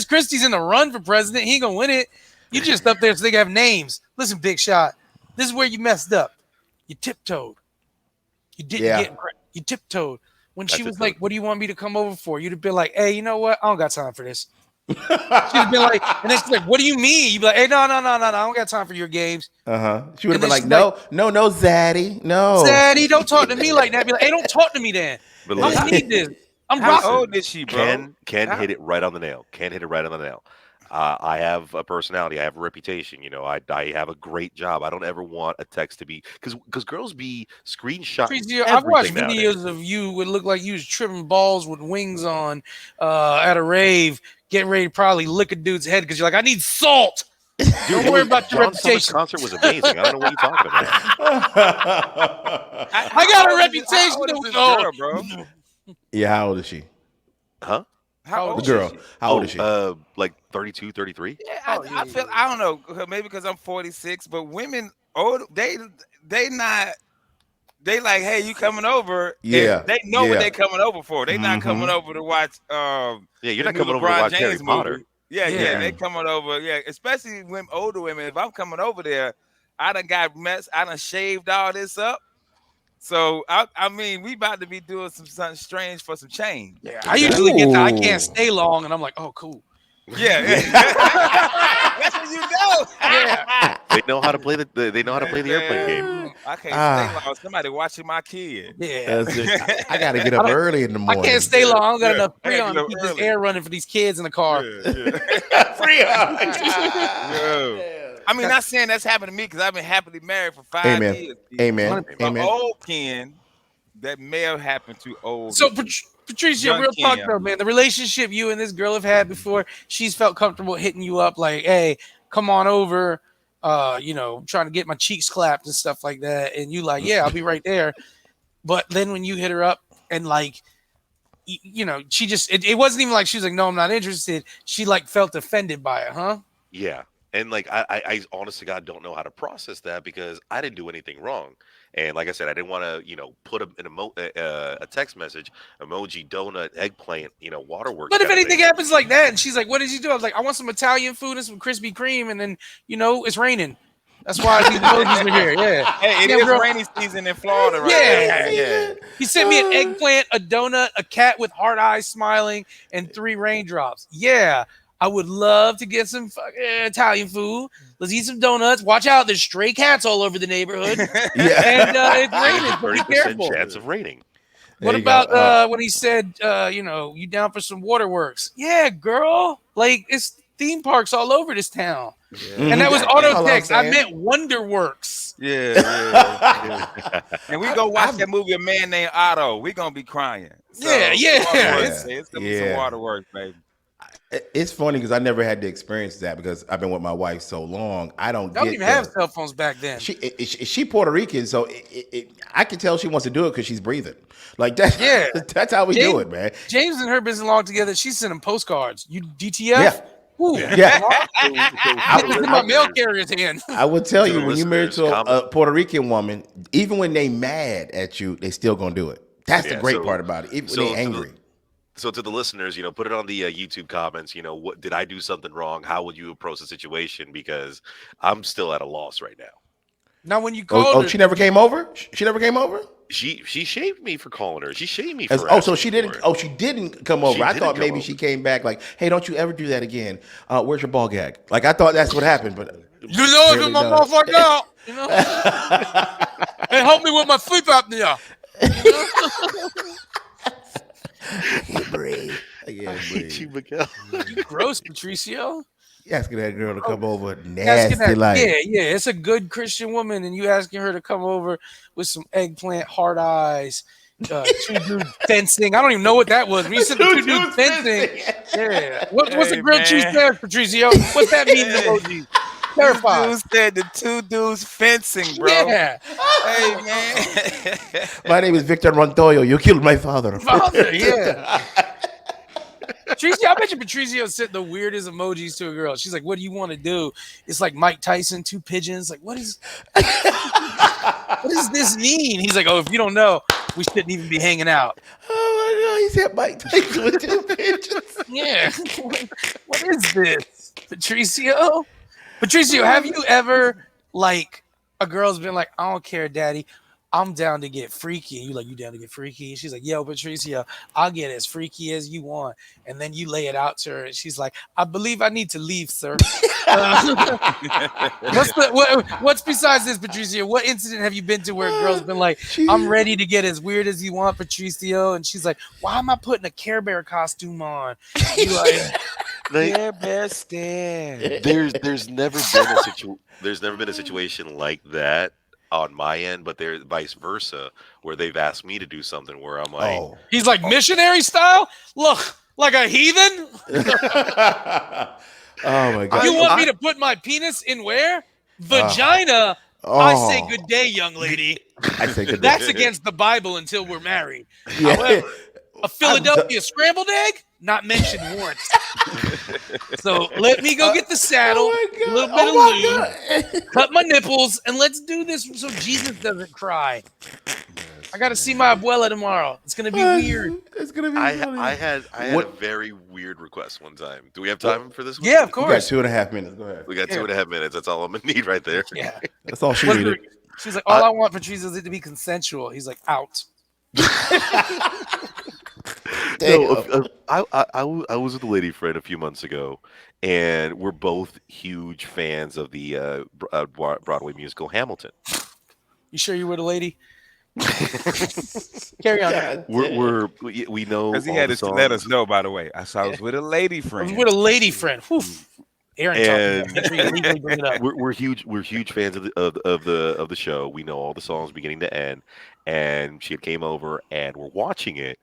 [SPEAKER 3] Christie's in the run for president. He ain't gonna win it. You just up there so they can have names. Listen, Big Shot. This is where you messed up. You tiptoed. You didn't you tiptoed. When she was like, what do you want me to come over for? You'd have been like, hey, you know what? I don't got time for this. She'd have been like, and then she's like, what do you mean? You'd be like, hey, no, I don't got time for your games.
[SPEAKER 1] She would have been like, no, Zaddy, no.
[SPEAKER 3] Zaddy, don't talk to me like that. Be like, hey, don't talk to me then. I don't need this.
[SPEAKER 4] How old is she, bro?
[SPEAKER 2] Ken hit it right on the nail. I have a personality. I have a reputation. I have a great job. I don't ever want a text to be because girls be screenshotting.
[SPEAKER 3] I've watched videos of you would look like you was trimming balls with wings on at a rave, getting ready to probably lick a dude's head because you're like, I need salt.
[SPEAKER 2] Dude,
[SPEAKER 3] Don't worry about your
[SPEAKER 2] John Summer's
[SPEAKER 3] reputation.
[SPEAKER 2] concert was amazing. I don't know what you're talking about.
[SPEAKER 3] I got a
[SPEAKER 4] How
[SPEAKER 3] reputation
[SPEAKER 4] old
[SPEAKER 3] to
[SPEAKER 4] is this
[SPEAKER 3] know.
[SPEAKER 4] girl, bro?
[SPEAKER 1] Yeah, how old is she?
[SPEAKER 2] Huh?
[SPEAKER 4] How
[SPEAKER 3] The
[SPEAKER 4] old
[SPEAKER 1] The
[SPEAKER 4] is
[SPEAKER 1] girl.
[SPEAKER 4] she?
[SPEAKER 1] How old is she?
[SPEAKER 2] Like 32, 33.
[SPEAKER 4] Yeah,
[SPEAKER 3] Oh,
[SPEAKER 4] I feel I don't know, maybe because I'm 46, but women old they not they like, hey, you coming over? If
[SPEAKER 1] Yeah,
[SPEAKER 4] they know what
[SPEAKER 1] yeah.
[SPEAKER 4] they coming over for, they not coming
[SPEAKER 1] Mhm.
[SPEAKER 4] over to watch
[SPEAKER 2] Yeah, you're
[SPEAKER 4] the
[SPEAKER 2] not
[SPEAKER 4] new
[SPEAKER 2] coming over to
[SPEAKER 4] LeBron
[SPEAKER 2] watch Harry
[SPEAKER 4] James
[SPEAKER 2] Potter.
[SPEAKER 4] movie. Yeah, they
[SPEAKER 1] Mm-mm.
[SPEAKER 4] coming over. Yeah, especially when older women. If I'm coming over there, I done got mess. I done shaved all this up. So I mean, we about to be doing something strange for some change.
[SPEAKER 3] Yeah, I usually get that I can't
[SPEAKER 1] Ooh.
[SPEAKER 3] stay long, and I'm like, oh, cool.
[SPEAKER 4] Yeah, that's what you know.
[SPEAKER 3] Yeah.
[SPEAKER 2] They know how to play they know how to
[SPEAKER 4] Hey,
[SPEAKER 2] play the airplane game.
[SPEAKER 4] man, I can't stay
[SPEAKER 1] Ah,
[SPEAKER 4] long. Somebody watching my kid.
[SPEAKER 3] Yeah.
[SPEAKER 1] that's it. I got to get
[SPEAKER 3] I
[SPEAKER 1] up
[SPEAKER 3] don't.
[SPEAKER 1] early in the
[SPEAKER 3] I can't
[SPEAKER 1] morning.
[SPEAKER 3] stay long. I don't got
[SPEAKER 4] Yeah,
[SPEAKER 3] enough
[SPEAKER 4] I gotta
[SPEAKER 3] freon
[SPEAKER 4] get
[SPEAKER 3] to
[SPEAKER 4] up
[SPEAKER 3] keep this
[SPEAKER 4] early.
[SPEAKER 3] air running for these kids in the car.
[SPEAKER 4] Yeah. I mean, not saying that's happened to me because I've been happily married for 5
[SPEAKER 1] Amen.
[SPEAKER 4] years.
[SPEAKER 1] Amen.
[SPEAKER 4] My
[SPEAKER 1] Amen.
[SPEAKER 4] old Ken, that may have happened to old
[SPEAKER 3] So, Patricia,
[SPEAKER 4] young
[SPEAKER 3] real talk
[SPEAKER 4] Ken.
[SPEAKER 3] though, man, the relationship you and this girl have had before, she's felt comfortable hitting you up like, hey, come on over, trying to get my cheeks clapped and stuff like that. And you like, yeah, I'll be right there. But then when you hit her up and like, she just, it wasn't even like she was like, no, I'm not interested. She like felt offended by it, huh?
[SPEAKER 2] Yeah. And like I honest to God don't know how to process that because I didn't do anything wrong. And like I said, I didn't want to, put a text message, emoji, donut, eggplant, waterworks
[SPEAKER 3] But if
[SPEAKER 2] kind of
[SPEAKER 3] anything
[SPEAKER 2] thing.
[SPEAKER 3] happens like that, and she's like, "What did you do?" I was like, "I want some Italian food and some Krispy Kreme," and then it's raining. That's why these emojis are here. Yeah,
[SPEAKER 4] Hey, it
[SPEAKER 3] damn
[SPEAKER 4] is
[SPEAKER 3] girl.
[SPEAKER 4] rainy season in Florida right
[SPEAKER 3] Yeah,
[SPEAKER 4] now. Yeah.
[SPEAKER 3] he sent me an eggplant, a donut, a cat with hard eyes smiling, and 3 raindrops. Yeah, I would love to get some fucking Italian food. Let's eat some donuts. Watch out, there's stray cats all over the neighborhood,
[SPEAKER 1] Yeah.
[SPEAKER 3] and it's raining. So be
[SPEAKER 2] 30%
[SPEAKER 3] careful.
[SPEAKER 2] chance of raining.
[SPEAKER 3] What
[SPEAKER 1] There you go.
[SPEAKER 3] about when he said, you down for some waterworks? Yeah, girl. Like it's theme parks all over this town. And that was
[SPEAKER 1] That's all
[SPEAKER 3] auto
[SPEAKER 1] I'm
[SPEAKER 3] text. I
[SPEAKER 1] saying.
[SPEAKER 3] meant Wonderworks.
[SPEAKER 4] Yeah. And we go watch that movie, A Man Named Otto. We gonna be crying. So,
[SPEAKER 3] Yeah.
[SPEAKER 4] Waterworks, it's gonna be some
[SPEAKER 1] Yeah.
[SPEAKER 4] waterworks, baby.
[SPEAKER 1] It's funny because I never had to experience that because I've been with my wife so long. I don't
[SPEAKER 3] They don't
[SPEAKER 1] get
[SPEAKER 3] even have cell phones back then.
[SPEAKER 1] she Puerto Rican, so I can tell she wants to do it because she's breathing. Like that.
[SPEAKER 3] Yeah.
[SPEAKER 1] That's how we do it, man.
[SPEAKER 3] James and her been long together. She's sending postcards. You DTF?
[SPEAKER 1] Yeah.
[SPEAKER 3] Ooh,
[SPEAKER 1] Yeah.
[SPEAKER 3] It's in my mail carrier's hand.
[SPEAKER 1] I would tell
[SPEAKER 2] To
[SPEAKER 1] you
[SPEAKER 2] the
[SPEAKER 1] when you married to
[SPEAKER 2] listeners,
[SPEAKER 1] a Puerto Rican woman, even when they mad at you, they still gonna do it. That's the
[SPEAKER 2] Yeah,
[SPEAKER 1] great
[SPEAKER 2] so-
[SPEAKER 1] part about it. Even
[SPEAKER 2] so
[SPEAKER 1] when they
[SPEAKER 2] to the-
[SPEAKER 1] angry.
[SPEAKER 2] So to the listeners, put it on the YouTube comments. What did I do something wrong? How would you approach the situation? Because I'm still at a loss right now.
[SPEAKER 3] Now, when you called
[SPEAKER 1] Oh,
[SPEAKER 3] her,
[SPEAKER 1] she never came over? She never came over?
[SPEAKER 2] She shamed me for calling her. She shamed me
[SPEAKER 1] As-
[SPEAKER 2] for.
[SPEAKER 1] oh, so
[SPEAKER 2] asking
[SPEAKER 1] she
[SPEAKER 2] for
[SPEAKER 1] didn't.
[SPEAKER 2] it.
[SPEAKER 1] Oh, she didn't come over.
[SPEAKER 2] She
[SPEAKER 1] I
[SPEAKER 2] didn't
[SPEAKER 1] thought
[SPEAKER 2] come
[SPEAKER 1] maybe
[SPEAKER 2] over.
[SPEAKER 1] she came back like, "Hey, don't you ever do that again? Where's your ball gag?" Like I thought that's what happened, but
[SPEAKER 3] you know if
[SPEAKER 1] clearly
[SPEAKER 3] my
[SPEAKER 1] not.
[SPEAKER 3] motherfucker out, hey, help me with my sleep apnea.
[SPEAKER 1] Breathe. I can't
[SPEAKER 2] Hate you,
[SPEAKER 1] breathe.
[SPEAKER 2] Miguel.
[SPEAKER 3] Gross, Patricio.
[SPEAKER 1] You asking that girl to come over
[SPEAKER 3] Asking
[SPEAKER 1] nasty
[SPEAKER 3] that,
[SPEAKER 1] like.
[SPEAKER 3] yeah, it's a good Christian woman, and you asking her to come over with some eggplant, hard eyes, 2 dudes fencing. I don't even know what that was. When you said the 2 dudes fencing, yeah. What's the
[SPEAKER 4] Hey,
[SPEAKER 3] grilled cheese
[SPEAKER 4] man.
[SPEAKER 3] sandwich, Patricio? What's that mean?
[SPEAKER 4] Hey.
[SPEAKER 3] Emoji. Clarify.
[SPEAKER 4] Dude said the 2 dudes fencing, bro.
[SPEAKER 3] Yeah,
[SPEAKER 4] Hey, man.
[SPEAKER 1] My name is Victor Montoyo. You killed my father.
[SPEAKER 3] father. Yeah. Patricio, I bet you Patricio sent the weirdest emojis to a girl. She's like, "What do you want to do?" It's like Mike Tyson, 2 pigeons. Like, what does this mean? He's like, "Oh, if you don't know, we shouldn't even be hanging out."
[SPEAKER 1] Oh my God, he said Mike Tyson with 2 pigeons.
[SPEAKER 3] Yeah. What is this, Patricio? Patricio, have you ever like a girl's been like, "I don't care, daddy. I'm down to get freaky." And you like, "You down to get freaky?" She's like, "Yo, Patricio, I'll get as freaky as you want." And then you lay it out to her, and she's like, "I believe I need to leave, sir." What's besides this, Patricio? What incident have you been to where a girl's been like, "I'm ready to get as weird as you want, Patricio," and she's like, "Why am I putting a Care Bear costume on?" You like,
[SPEAKER 4] Yeah, best dad.
[SPEAKER 2] There's never been a situation like that on my end, but there's vice versa where they've asked me to do something where I'm like,
[SPEAKER 1] Oh.
[SPEAKER 3] he's like missionary style. Look, like a heathen.
[SPEAKER 1] Oh my god.
[SPEAKER 3] You want me to put my penis in where? Vagina. I say good day, young lady.
[SPEAKER 1] I say good day.
[SPEAKER 3] That's against the Bible until we're married.
[SPEAKER 1] Yeah.
[SPEAKER 3] However, a Philadelphia scrambled egg, not mentioned once. So let me go get the saddle, a little bit of lube, cut my nipples, and let's do this so Jesus doesn't cry. I got to see my abuela tomorrow. It's gonna be weird.
[SPEAKER 1] It's gonna be.
[SPEAKER 2] I had a very weird request one time. Do we have time for this one?
[SPEAKER 3] Yeah, of
[SPEAKER 1] We got
[SPEAKER 3] course.
[SPEAKER 1] 2.5 minutes. Go ahead.
[SPEAKER 2] We got 2.5 minutes. That's all I'm gonna need right there.
[SPEAKER 3] Yeah.
[SPEAKER 1] That's all she
[SPEAKER 3] What's
[SPEAKER 1] needed.
[SPEAKER 3] She's like, all I want for Jesus is it to be consensual. He's like, out.
[SPEAKER 2] No, I was with a lady friend a few months ago, and we're both huge fans of the Broadway musical Hamilton.
[SPEAKER 3] You sure you were the lady? Carry on.
[SPEAKER 2] We know
[SPEAKER 4] Because he
[SPEAKER 2] all
[SPEAKER 4] had
[SPEAKER 2] the
[SPEAKER 4] to let us
[SPEAKER 2] songs.
[SPEAKER 4] know, by the way. I was with a lady
[SPEAKER 3] I
[SPEAKER 4] friend.
[SPEAKER 3] was with a lady friend. Whew. Aaron
[SPEAKER 2] And-
[SPEAKER 3] talking about it. Legally bring it up.
[SPEAKER 2] We're huge fans of the show. We know all the songs beginning to end. And she came over and we're watching it.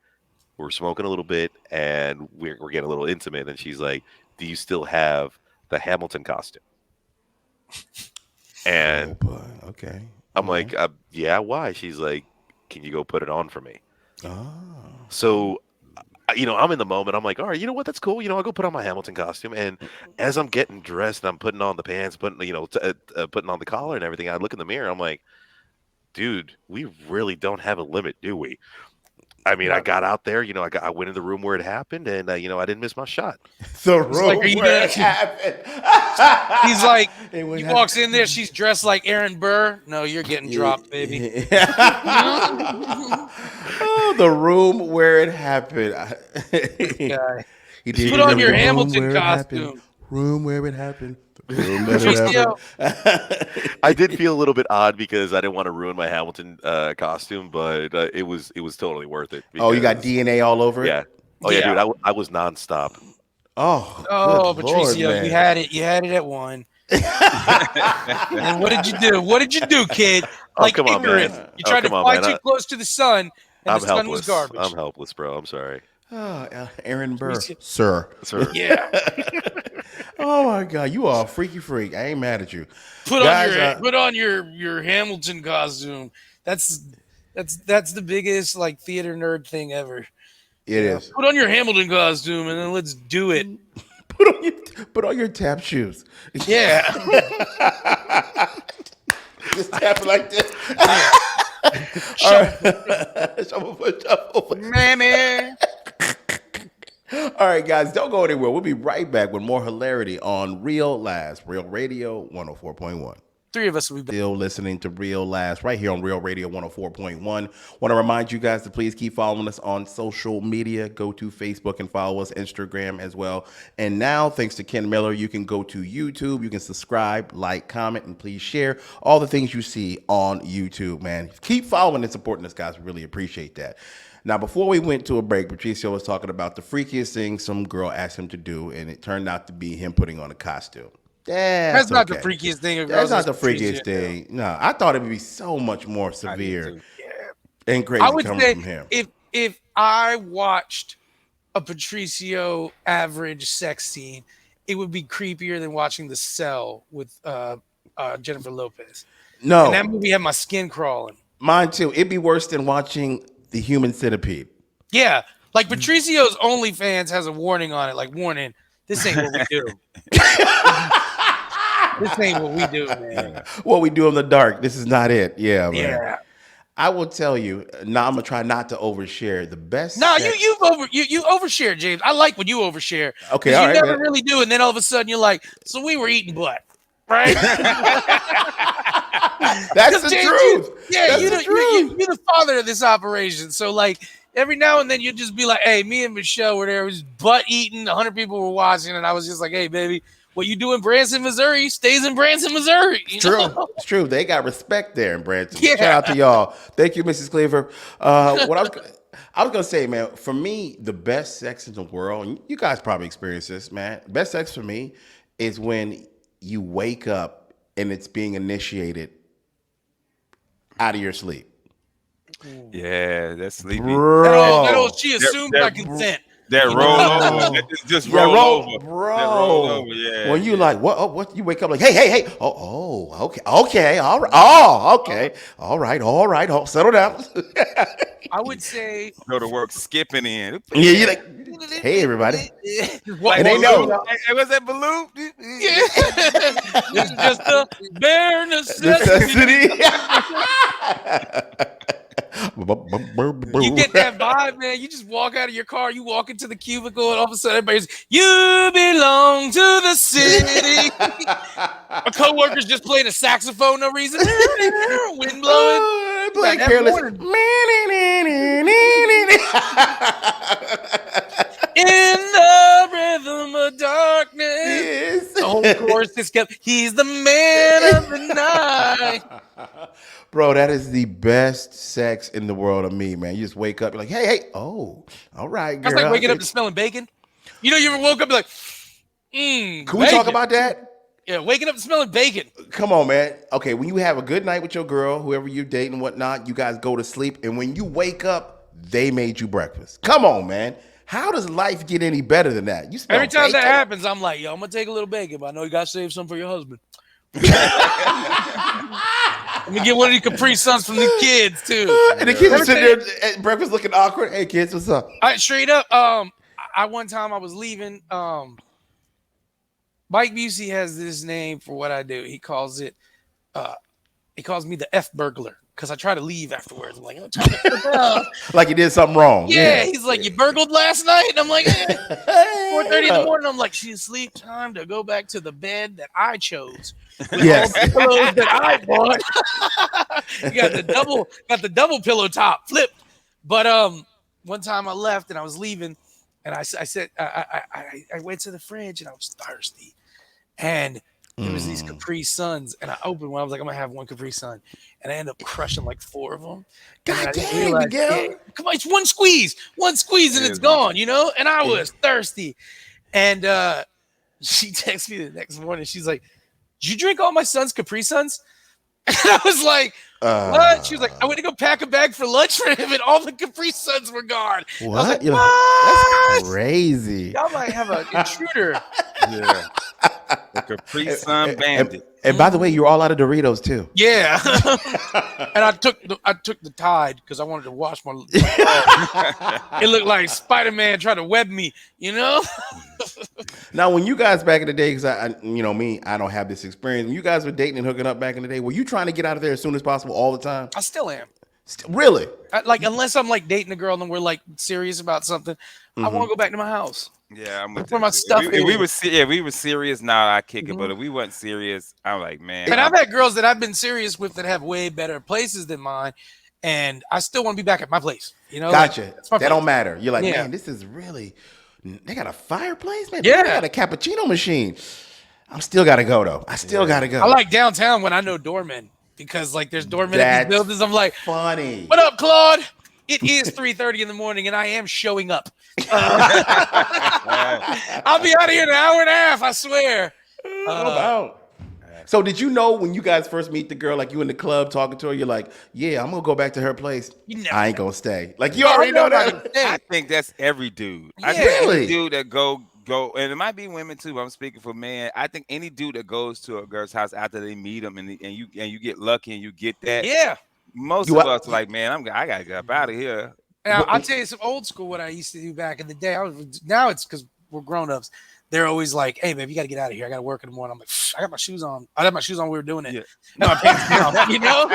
[SPEAKER 2] We're smoking a little bit and we're getting a little intimate. And she's like, "Do you still have the Hamilton costume?" And
[SPEAKER 1] Oh boy. Okay.
[SPEAKER 2] I'm like, "Yeah, why?" She's like, "Can you go put it on for me?"
[SPEAKER 1] Oh.
[SPEAKER 2] So, I'm in the moment. I'm like, all right, you know what? That's cool. I'll go put on my Hamilton costume. And as I'm getting dressed and I'm putting on the pants, putting on the collar and everything, I look in the mirror. I'm like, dude, we really don't have a limit, do we? I mean, I got out there, I went in the room where it happened, and I didn't miss my shot.
[SPEAKER 1] The room
[SPEAKER 3] like, are you
[SPEAKER 1] where
[SPEAKER 3] gonna-
[SPEAKER 1] it happened.
[SPEAKER 3] He's like,
[SPEAKER 1] It would
[SPEAKER 3] he
[SPEAKER 1] have-
[SPEAKER 3] walks in there. She's dressed like Aaron Burr. No, you're getting dropped, baby.
[SPEAKER 1] Oh, the room where it happened.
[SPEAKER 3] Guy.
[SPEAKER 1] He did
[SPEAKER 3] Put on
[SPEAKER 1] remember
[SPEAKER 3] your
[SPEAKER 1] the room
[SPEAKER 3] Hamilton
[SPEAKER 1] where it happened.
[SPEAKER 3] costume.
[SPEAKER 1] Room where it happened. The room where it
[SPEAKER 3] Patricio,
[SPEAKER 1] happened.
[SPEAKER 2] I did feel a little bit odd because I didn't want to ruin my Hamilton costume, but it was totally worth it.
[SPEAKER 1] Oh, you got
[SPEAKER 2] because-
[SPEAKER 1] DNA all over it?
[SPEAKER 2] Yeah. Oh, yeah,
[SPEAKER 3] Yeah.
[SPEAKER 2] dude, I was nonstop.
[SPEAKER 1] Oh,
[SPEAKER 3] oh,
[SPEAKER 1] good
[SPEAKER 3] Patricio,
[SPEAKER 1] Lord, man.
[SPEAKER 3] you had it. You had it at one. And what did you do? What did you do, kid?
[SPEAKER 2] Oh,
[SPEAKER 3] Like
[SPEAKER 2] come on,
[SPEAKER 3] ignorant.
[SPEAKER 2] man.
[SPEAKER 3] You
[SPEAKER 2] Oh,
[SPEAKER 3] tried to
[SPEAKER 2] come on,
[SPEAKER 3] fly
[SPEAKER 2] man.
[SPEAKER 3] too close to the sun, and
[SPEAKER 2] I'm
[SPEAKER 3] the sun
[SPEAKER 2] helpless.
[SPEAKER 3] was garbage.
[SPEAKER 2] I'm helpless, bro. I'm sorry.
[SPEAKER 1] Oh, Aaron Burr.
[SPEAKER 3] Patricio.
[SPEAKER 1] Sir.
[SPEAKER 2] Sir.
[SPEAKER 3] Yeah.
[SPEAKER 1] Oh, my God. You are a freaky freak. I ain't mad at you.
[SPEAKER 3] Put
[SPEAKER 1] Guys,
[SPEAKER 3] on your Hamilton costume. That's the biggest like theater nerd thing ever.
[SPEAKER 1] It is.
[SPEAKER 3] Put on your Hamilton costume and then let's do it.
[SPEAKER 1] Put on your tap shoes.
[SPEAKER 3] Yeah.
[SPEAKER 1] Just tap it like this. Shuffle.
[SPEAKER 3] Mammy.
[SPEAKER 1] All right, guys, don't go anywhere. We'll be right back with more hilarity on Real Last, Real Radio 104.1.
[SPEAKER 3] Three of us will be back.
[SPEAKER 1] Still listening to Real Last right here on Real Radio 104.1. Want to remind you guys to please keep following us on social media. Go to Facebook and follow us, Instagram as well. And now, thanks to Ken Miller, you can go to YouTube. You can subscribe, like, comment, and please share all the things you see on YouTube, man. Keep following and supporting us, guys. We really appreciate that. Now, before we went to a break, Patricio was talking about the freakiest thing some girl asked him to do, and it turned out to be him putting on a costume.
[SPEAKER 3] That's not the
[SPEAKER 1] okay.
[SPEAKER 3] freakiest thing. a
[SPEAKER 1] That's
[SPEAKER 3] girl's
[SPEAKER 1] not the
[SPEAKER 3] Patricio.
[SPEAKER 1] freakiest thing. No, I thought it would be so much more severe and crazy
[SPEAKER 3] I would
[SPEAKER 1] coming
[SPEAKER 3] say
[SPEAKER 1] from him.
[SPEAKER 3] if I watched a Patricio average sex scene, it would be creepier than watching The Cell with Jennifer Lopez.
[SPEAKER 1] No,
[SPEAKER 3] And that movie had my skin crawling.
[SPEAKER 1] mine too. It'd be worse than watching The Human Centipede.
[SPEAKER 3] Yeah, like Patricio's OnlyFans has a warning on it, like warning, this ain't what we do. This ain't what we do, man.
[SPEAKER 1] What we do in the dark. This is not it. Yeah, man.
[SPEAKER 3] Yeah.
[SPEAKER 1] I will tell you. Now I'm gonna try not to overshare. The best.
[SPEAKER 3] No,
[SPEAKER 1] sex-
[SPEAKER 3] you overshare, James. I like when you overshare.
[SPEAKER 1] Okay,
[SPEAKER 3] 'Cause
[SPEAKER 1] all
[SPEAKER 3] you
[SPEAKER 1] right.
[SPEAKER 3] never
[SPEAKER 1] man.
[SPEAKER 3] really do, and then all of a sudden you're like, so we were eating butt, right?
[SPEAKER 1] That's the
[SPEAKER 3] James,
[SPEAKER 1] truth. That's
[SPEAKER 3] you're
[SPEAKER 1] the
[SPEAKER 3] the
[SPEAKER 1] truth.
[SPEAKER 3] you're the father of this operation. So like every now and then you'll just be like, hey, me and Michelle were there, it was butt eating, 100 people were watching, and I was just like, hey, baby, what you do in Branson, Missouri stays in Branson, Missouri. You
[SPEAKER 1] True.
[SPEAKER 3] know?
[SPEAKER 1] It's true. They got respect there in Branson.
[SPEAKER 3] Yeah.
[SPEAKER 1] Shout out to y'all. Thank you, Mrs. Cleaver. What I was gonna say, man, for me, the best sex in the world, and you guys probably experience this, man. Best sex for me is when you wake up and it's being initiated out of your sleep.
[SPEAKER 4] Yeah, that's sleepy.
[SPEAKER 1] Bro.
[SPEAKER 3] That old she assumed
[SPEAKER 4] They're-
[SPEAKER 3] by consent.
[SPEAKER 4] That
[SPEAKER 3] You
[SPEAKER 4] roll
[SPEAKER 3] know?
[SPEAKER 4] over. That just roll over.
[SPEAKER 1] bro.
[SPEAKER 4] That roll over. Yeah.
[SPEAKER 1] When you
[SPEAKER 4] yeah.
[SPEAKER 1] like, what? Oh, what? You wake up like, hey. Okay, all right. Oh, okay, all right. Oh, settle down.
[SPEAKER 3] I would say
[SPEAKER 4] Go to work skipping in.
[SPEAKER 1] Yeah, you like, hey everybody,
[SPEAKER 3] like
[SPEAKER 1] and they
[SPEAKER 4] Baloo.
[SPEAKER 1] know.
[SPEAKER 4] Hey, what's that balloon?
[SPEAKER 3] this is just a bare necessity. You get that vibe, man. You just walk out of your car, you walk into the cubicle, and all of a sudden everybody's, you belong to the city. A coworker's just playing a saxophone, no reason. Wind blowing.
[SPEAKER 1] Playing
[SPEAKER 3] That
[SPEAKER 1] careless.
[SPEAKER 3] morning. In the rhythm of darkness.
[SPEAKER 1] Yes.
[SPEAKER 3] The whole chorus just kept, he's the man of the night.
[SPEAKER 1] Bro, that is the best sex in the world of me, man. You just wake up, you're like, hey, oh, all right, girl.
[SPEAKER 3] That's like waking up to smelling bacon. You know, you ever woke up like,
[SPEAKER 1] Can we talk about that?
[SPEAKER 3] Yeah, waking up to smelling bacon.
[SPEAKER 1] Come on, man. Okay, when you have a good night with your girl, whoever you're dating and whatnot, you guys go to sleep, and when you wake up, they made you breakfast. Come on, man. How does life get any better than that? You smell
[SPEAKER 3] Every time
[SPEAKER 1] bacon?
[SPEAKER 3] that happens, I'm like, yo, I'm gonna take a little bacon, but I know you gotta save some for your husband. Let me get one of these Capri Suns from the kids too.
[SPEAKER 1] And the kids are sitting there at breakfast looking awkward. Hey, kids, what's up?
[SPEAKER 3] All right, straight up. I one time I was leaving. Mike Busey has this name for what I do. He calls me the F burglar because I try to leave afterwards. I'm like, I'm trying to sit down.
[SPEAKER 1] Like you did something wrong.
[SPEAKER 3] Yeah, he's like, you burgled last night? And I'm like, 4:30 in the morning. I'm like, she's asleep. Time to go back to the bed that I chose.
[SPEAKER 1] Yes.
[SPEAKER 3] All the pillows that I bought. You got the double pillow top flipped. But one time I left and I was leaving, and I said I went to the fridge and I was thirsty, and there was these Capri Suns, and I opened one. I was like, I'm gonna have one Capri Sun, and I ended up crushing like 4 of them.
[SPEAKER 1] God damn, Miguel.
[SPEAKER 3] Come on, it's one squeeze, and it's gone, you know. And I was thirsty, and she texted me the next morning. She's like, did you drink all my son's Capri Suns? And I was like, what? She was like, I went to go pack a bag for lunch for him, and all the Capri Suns were gone.
[SPEAKER 1] What?
[SPEAKER 3] I was like,
[SPEAKER 1] You're
[SPEAKER 3] what?
[SPEAKER 1] That's crazy.
[SPEAKER 3] Y'all might have an intruder.
[SPEAKER 4] Yeah. The Capri Sun Bandit.
[SPEAKER 1] And by the way, you're all out of Doritos too.
[SPEAKER 3] Yeah. And I took the Tide because I wanted to wash my it looked like Spider-Man trying to web me, you know?
[SPEAKER 1] Now, when you guys back in the day, because I don't have this experience. When you guys were dating and hooking up back in the day, were you trying to get out of there as soon as possible all the time?
[SPEAKER 3] I still am.
[SPEAKER 1] Really?
[SPEAKER 3] Unless I'm like dating a girl and we're like serious about something, I want to go back to my house.
[SPEAKER 4] Yeah, I'm with
[SPEAKER 3] Put my stuff
[SPEAKER 4] if
[SPEAKER 3] in.
[SPEAKER 4] we were serious, now I kick it. But if we weren't serious, I'm like, man.
[SPEAKER 3] And I've had girls that I've been serious with that have way better places than mine, and I still want to be back at my place. You know,
[SPEAKER 1] Gotcha.
[SPEAKER 3] Like,
[SPEAKER 1] that don't matter. You're like,
[SPEAKER 3] Yeah.
[SPEAKER 1] man, this is really. They got a fireplace, man.
[SPEAKER 3] Yeah.
[SPEAKER 1] They got a cappuccino machine. I'm still gotta go though. I still gotta go.
[SPEAKER 3] I like downtown when I know doormen because like there's doormen at these buildings. I'm like,
[SPEAKER 1] funny.
[SPEAKER 3] What up, Claude? It is 3:30 in the morning, and I am showing up. I'll be out of here in an hour and a half. I swear.
[SPEAKER 1] So did you know when you guys first meet the girl, like you in the club talking to her, you're like, yeah, I'm gonna go back to her place. I ain't gonna stay. Like you already know that.
[SPEAKER 4] I think that's every dude.
[SPEAKER 3] Yeah.
[SPEAKER 4] I think
[SPEAKER 1] Really?
[SPEAKER 4] any dude that go, and it might be women too. But I'm speaking for men. I think any dude that goes to a girl's house after they meet them and you get lucky and you get that.
[SPEAKER 3] Yeah.
[SPEAKER 4] Most of us are like, man, I gotta get up out of here.
[SPEAKER 3] Now, I'll tell you some old school what I used to do back in the day. Now it's because we're grown-ups. They're always like, hey, man, you got to get out of here. I got to work in the morning. I'm like, I got my shoes on. I had my shoes on. We were doing it.
[SPEAKER 4] Yeah.
[SPEAKER 3] No, my pants down, you know?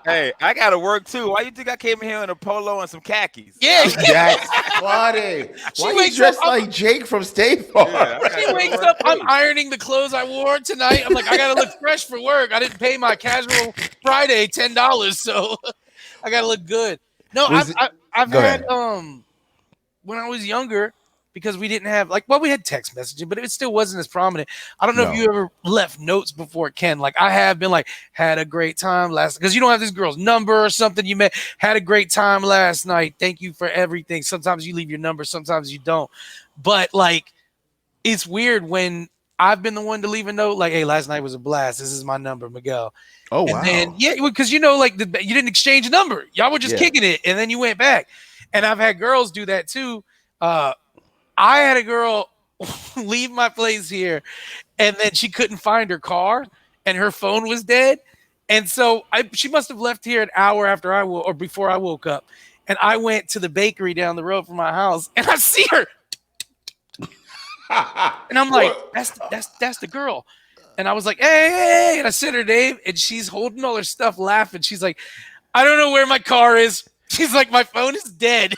[SPEAKER 4] Hey, I got to work too. Why you think I came in here in a polo and some khakis?
[SPEAKER 3] Yeah.
[SPEAKER 1] That's funny. Why you dressed like Jake from State Farm?
[SPEAKER 4] Yeah,
[SPEAKER 3] She wakes up, I'm ironing the clothes I wore tonight. I'm like, I got to look fresh for work. I didn't pay my casual Friday $10, so I got to look good. No, I've had, when I was younger, because we didn't have we had text messaging, but it still wasn't as prominent. I don't know if you ever left notes before Ken. Like I have been like, had a great time last, because you don't have this girl's number or something. You met, had a great time last night. Thank you for everything. Sometimes you leave your number, sometimes you don't. But like, it's weird when I've been the one to leave a note like, hey, last night was a blast. This is my number, Miguel.
[SPEAKER 1] Oh,
[SPEAKER 3] and
[SPEAKER 1] wow.
[SPEAKER 3] then, yeah, because you didn't exchange a number. Y'all were just kicking it, and then you went back. And I've had girls do that too. I had a girl leave my place here, and then she couldn't find her car, and her phone was dead. And so she must have left here an hour after or before I woke up. And I went to the bakery down the road from my house, and I see her. And I'm like, that's the girl. And I was like, hey, and I sent her name, and she's holding all her stuff, laughing. She's like, I don't know where my car is. She's like, my phone is dead.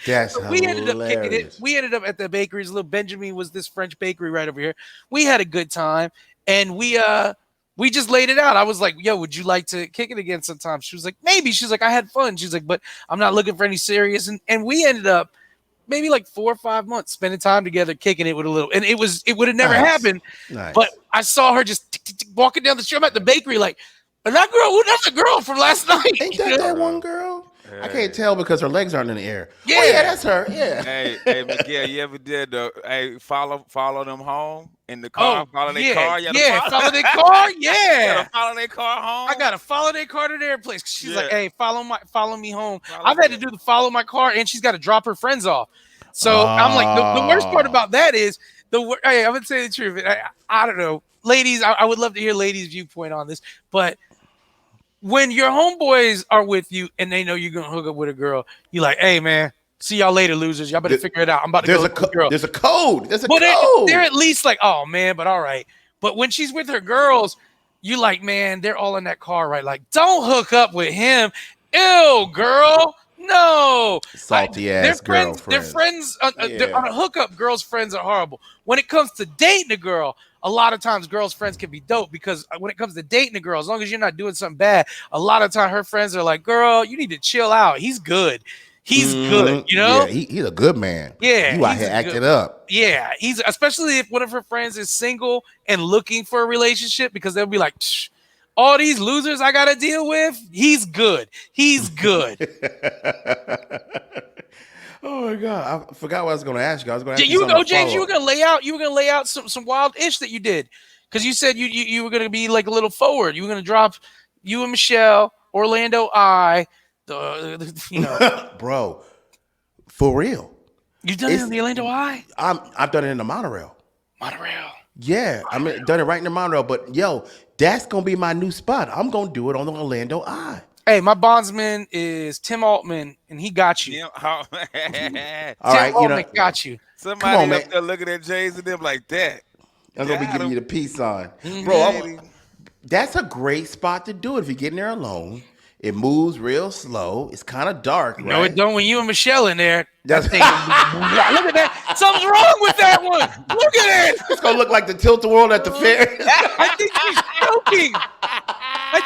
[SPEAKER 1] That's
[SPEAKER 3] so we ended up kicking it. We ended up at the bakeries. Little Benjamin was this French bakery right over here. We had a good time, and we just laid it out. I was like, yo, would you like to kick it again sometime? She was like, maybe. She's like, I had fun. She's like, but I'm not looking for any serious. And we ended up maybe like 4 or 5 months spending time together, kicking it with a little. And it would have never happened.
[SPEAKER 1] Nice.
[SPEAKER 3] But I saw her just walking down the street. I'm at the bakery like, that's a girl from last night.
[SPEAKER 1] Ain't that one girl? Hey. I can't tell because her legs aren't in the air.
[SPEAKER 3] Yeah,
[SPEAKER 1] that's her. Yeah.
[SPEAKER 4] Hey, Miguel, you ever did follow them home in the car? Follow their car?
[SPEAKER 3] Follow their car? Yeah.
[SPEAKER 4] Follow their car home?
[SPEAKER 3] I gotta follow their car to their place. She's like, hey, follow me home. I've had to do the follow my car, and she's got to drop her friends off. So I'm like, the worst part about that is hey, I'm gonna say the truth. I don't know. Ladies, I would love to hear ladies' viewpoint on this, but when your homeboys are with you and they know you're gonna hook up with a girl, you're like, hey man, see y'all later, losers. Y'all better figure it out. I'm about to go with a girl.
[SPEAKER 1] There's a code.
[SPEAKER 3] They're at least like, oh man, but all right. But when she's with her girls, you like, man, they're all in that car, right? Like, don't hook up with him. Ew, girl. No.
[SPEAKER 1] Salty ass girlfriend.
[SPEAKER 3] Their friends on a hookup, girls' friends are horrible. When it comes to dating a girl, a lot of times girls' friends can be dope because when it comes to dating a girl, as long as you're not doing something bad, a lot of time her friends are like, girl, you need to chill out. He's good. He's good, you know?
[SPEAKER 1] Yeah, he's a good man.
[SPEAKER 3] Yeah.
[SPEAKER 1] You out here acting up.
[SPEAKER 3] Yeah. He's especially if one of her friends is single and looking for a relationship because they'll be like, all these losers I gotta deal with, he's good. He's good.
[SPEAKER 1] Oh my God. I forgot what I was gonna ask you. I was gonna ask
[SPEAKER 3] James, you were gonna lay out some wild ish that you did. Because you said you were gonna be like a little forward. You were gonna drop you and Michelle, Orlando I,
[SPEAKER 1] Bro, for real.
[SPEAKER 3] You've done it in the Orlando I?
[SPEAKER 1] I've done it in the monorail.
[SPEAKER 3] Monorail.
[SPEAKER 1] Yeah, done it right in the monorail. But yo, that's gonna be my new spot. I'm gonna do it on the Orlando Eye.
[SPEAKER 3] Hey, my bondsman is Tim Altman, and he got you.
[SPEAKER 1] All right,
[SPEAKER 3] Altman got you.
[SPEAKER 4] Somebody up there looking at Jays and them like that.
[SPEAKER 1] I'm gonna be giving you the peace sign, bro. That's a great spot to do it if you're getting there alone. It moves real slow. It's kind of dark, right?
[SPEAKER 3] No, it don't when you and Michelle in there. Look at that. Something's wrong with that one. Look at it.
[SPEAKER 1] It's going to look like the tilt-a-whirl at the fair.
[SPEAKER 3] I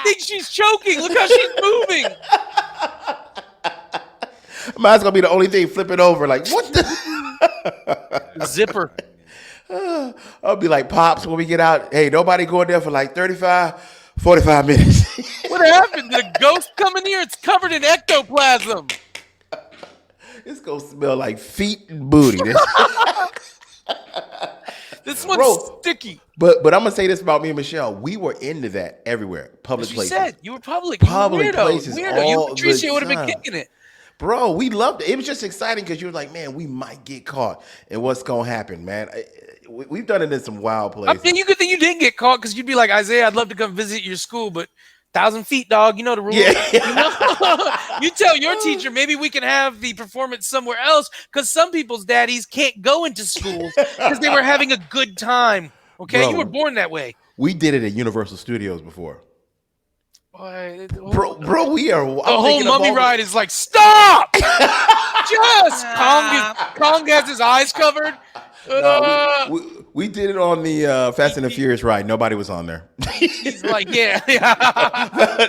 [SPEAKER 3] think she's choking. Look how she's moving.
[SPEAKER 1] Mine's going to be the only thing flipping over. Like, what the?
[SPEAKER 3] Zipper.
[SPEAKER 1] I'll be like, Pops, when we get out, hey, nobody going there for like 45 minutes.
[SPEAKER 3] What happened? Did a ghost come in here? It's covered in ectoplasm.
[SPEAKER 1] It's going to smell like feet and booty.
[SPEAKER 3] This one's sticky.
[SPEAKER 1] But I'm going to say this about me and Michelle. We were into that everywhere. Public places.
[SPEAKER 3] You said you were public.
[SPEAKER 1] Public places.
[SPEAKER 3] Weirdo. You and Patricio would have been kicking it.
[SPEAKER 1] Bro, we loved it. It was just exciting because you were like, man, we might get caught. And what's going to happen, man? We've done it in some wild places.
[SPEAKER 3] I mean, you could think you didn't get caught because you'd be like, Isaiah, I'd love to come visit your school, but 1,000 feet, dog. You know the rules.
[SPEAKER 1] Yeah.
[SPEAKER 3] You know? You tell your teacher, maybe we can have the performance somewhere else because some people's daddies can't go into schools because they were having a good time. Okay? Bro, you were born that way.
[SPEAKER 1] We did it at Universal Studios before. Bro, we are.
[SPEAKER 3] The whole mummy ride is like, stop! Just Kong has his eyes covered.
[SPEAKER 1] No, we did it on the Fast and the Furious ride. Nobody was on there.
[SPEAKER 3] He's like, yeah.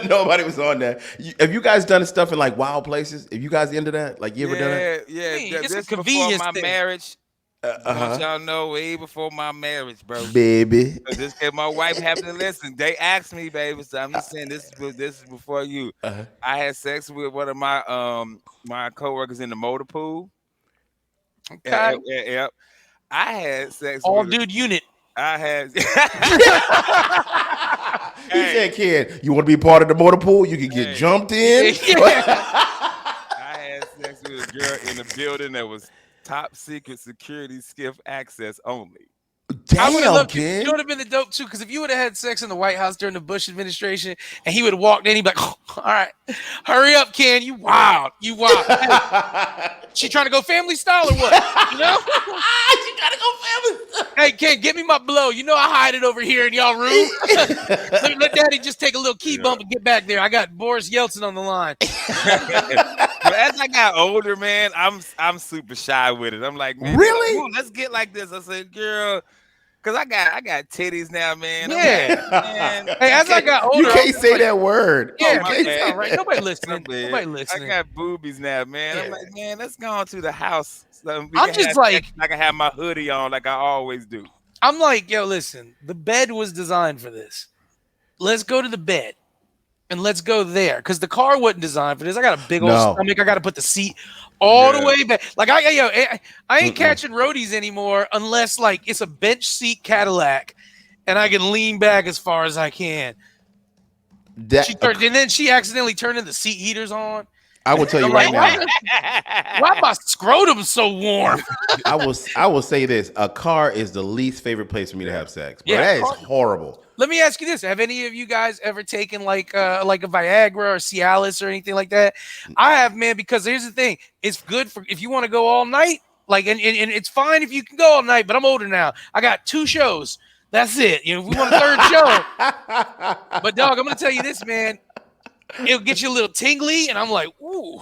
[SPEAKER 1] Nobody was on there. Have you guys done stuff in like wild places? Have you guys into that? Like, you ever done it?
[SPEAKER 4] Yeah.
[SPEAKER 3] It's
[SPEAKER 4] this
[SPEAKER 3] a convenience
[SPEAKER 4] before my
[SPEAKER 3] thing.
[SPEAKER 4] marriage. Y'all know way before my marriage, bro.
[SPEAKER 1] Baby.
[SPEAKER 4] This cause my wife happened to listen. They asked me, baby. So I'm just saying this is before you. I had sex with one of my my coworkers in the motor pool.
[SPEAKER 3] Okay.
[SPEAKER 4] Yep. I had sex
[SPEAKER 3] all
[SPEAKER 4] with
[SPEAKER 3] dude unit.
[SPEAKER 4] I had
[SPEAKER 1] He said, kid, you want to be part of the motor pool? You can get jumped in.
[SPEAKER 4] I had sex with a girl in a building that was top secret security skiff access only.
[SPEAKER 3] I would have
[SPEAKER 1] Damn,
[SPEAKER 3] loved you.
[SPEAKER 1] kid.
[SPEAKER 3] You know what would have been the dope too? Because if you would have had sex in the White House during the Bush administration, and he would have walked in, he'd be like, oh, "All right, hurry up, Ken. You wild. You wild." Hey, she trying to go family style or what? You know?
[SPEAKER 1] She gotta go family style.
[SPEAKER 3] Hey, Ken, get me my blow. You know I hide it over here in y'all room. let Daddy just take a little key bump and get back there. I got Boris Yeltsin on the line.
[SPEAKER 4] But as I got older, man, I'm super shy with it. I'm like, man,
[SPEAKER 1] Really?
[SPEAKER 4] come on, let's get like this. I said, girl, because I got titties now, man.
[SPEAKER 3] Yeah.
[SPEAKER 4] Like, man,
[SPEAKER 3] Hey, as I got older,
[SPEAKER 1] You
[SPEAKER 3] I
[SPEAKER 1] can't
[SPEAKER 3] was
[SPEAKER 1] say
[SPEAKER 3] like,
[SPEAKER 1] that word.
[SPEAKER 3] Yeah,
[SPEAKER 4] my
[SPEAKER 3] man,
[SPEAKER 4] bad.
[SPEAKER 3] it's all right. Nobody listening.
[SPEAKER 4] Man,
[SPEAKER 3] Nobody
[SPEAKER 4] I
[SPEAKER 3] listening.
[SPEAKER 4] got boobies now, man. I'm
[SPEAKER 3] Yeah.
[SPEAKER 4] like, man, let's go on to the house. So
[SPEAKER 3] I'm just like,
[SPEAKER 4] I can have my hoodie on like I always do.
[SPEAKER 3] I'm like, yo, listen, the bed was designed for this. Let's go to the bed and let's go there because the car wasn't designed for this. I got a big old stomach. I got to put the seat all the way back. Like I ain't catching roadies anymore unless like it's a bench seat Cadillac and I can lean back as far as I can. And then she accidentally turned in the seat heaters on.
[SPEAKER 1] I will tell you right now.
[SPEAKER 3] Why my scrotum so warm?
[SPEAKER 1] I will say this: a car is the least favorite place for me to have sex. Bro,
[SPEAKER 3] Yeah,
[SPEAKER 1] that is horrible.
[SPEAKER 3] Let me ask you this: have any of you guys ever taken like a Viagra or Cialis or anything like that? I have, man. Because here's the thing: it's good for if you want to go all night. Like, and it's fine if you can go all night. But I'm older now. I got 2 shows. That's it. You know, if we want a 3rd show. But dog, I'm gonna tell you this, man. It'll get you a little tingly, and I'm like, ooh.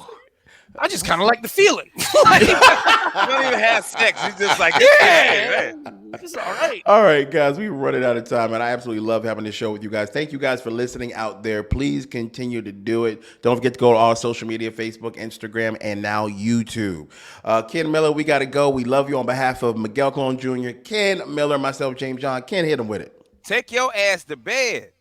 [SPEAKER 3] I just kind of like the feeling.
[SPEAKER 4] You don't even have sex. You just like,
[SPEAKER 3] yeah, it's all right.
[SPEAKER 1] All right, guys, we're running out of time, and I absolutely love having this show with you guys. Thank you guys for listening out there. Please continue to do it. Don't forget to go to all social media, Facebook, Instagram, and now YouTube. Ken Miller, we got to go. We love you on behalf of Miguel Colon Jr., Ken Miller, myself, James John. Ken, hit him with it.
[SPEAKER 4] take your ass to bed.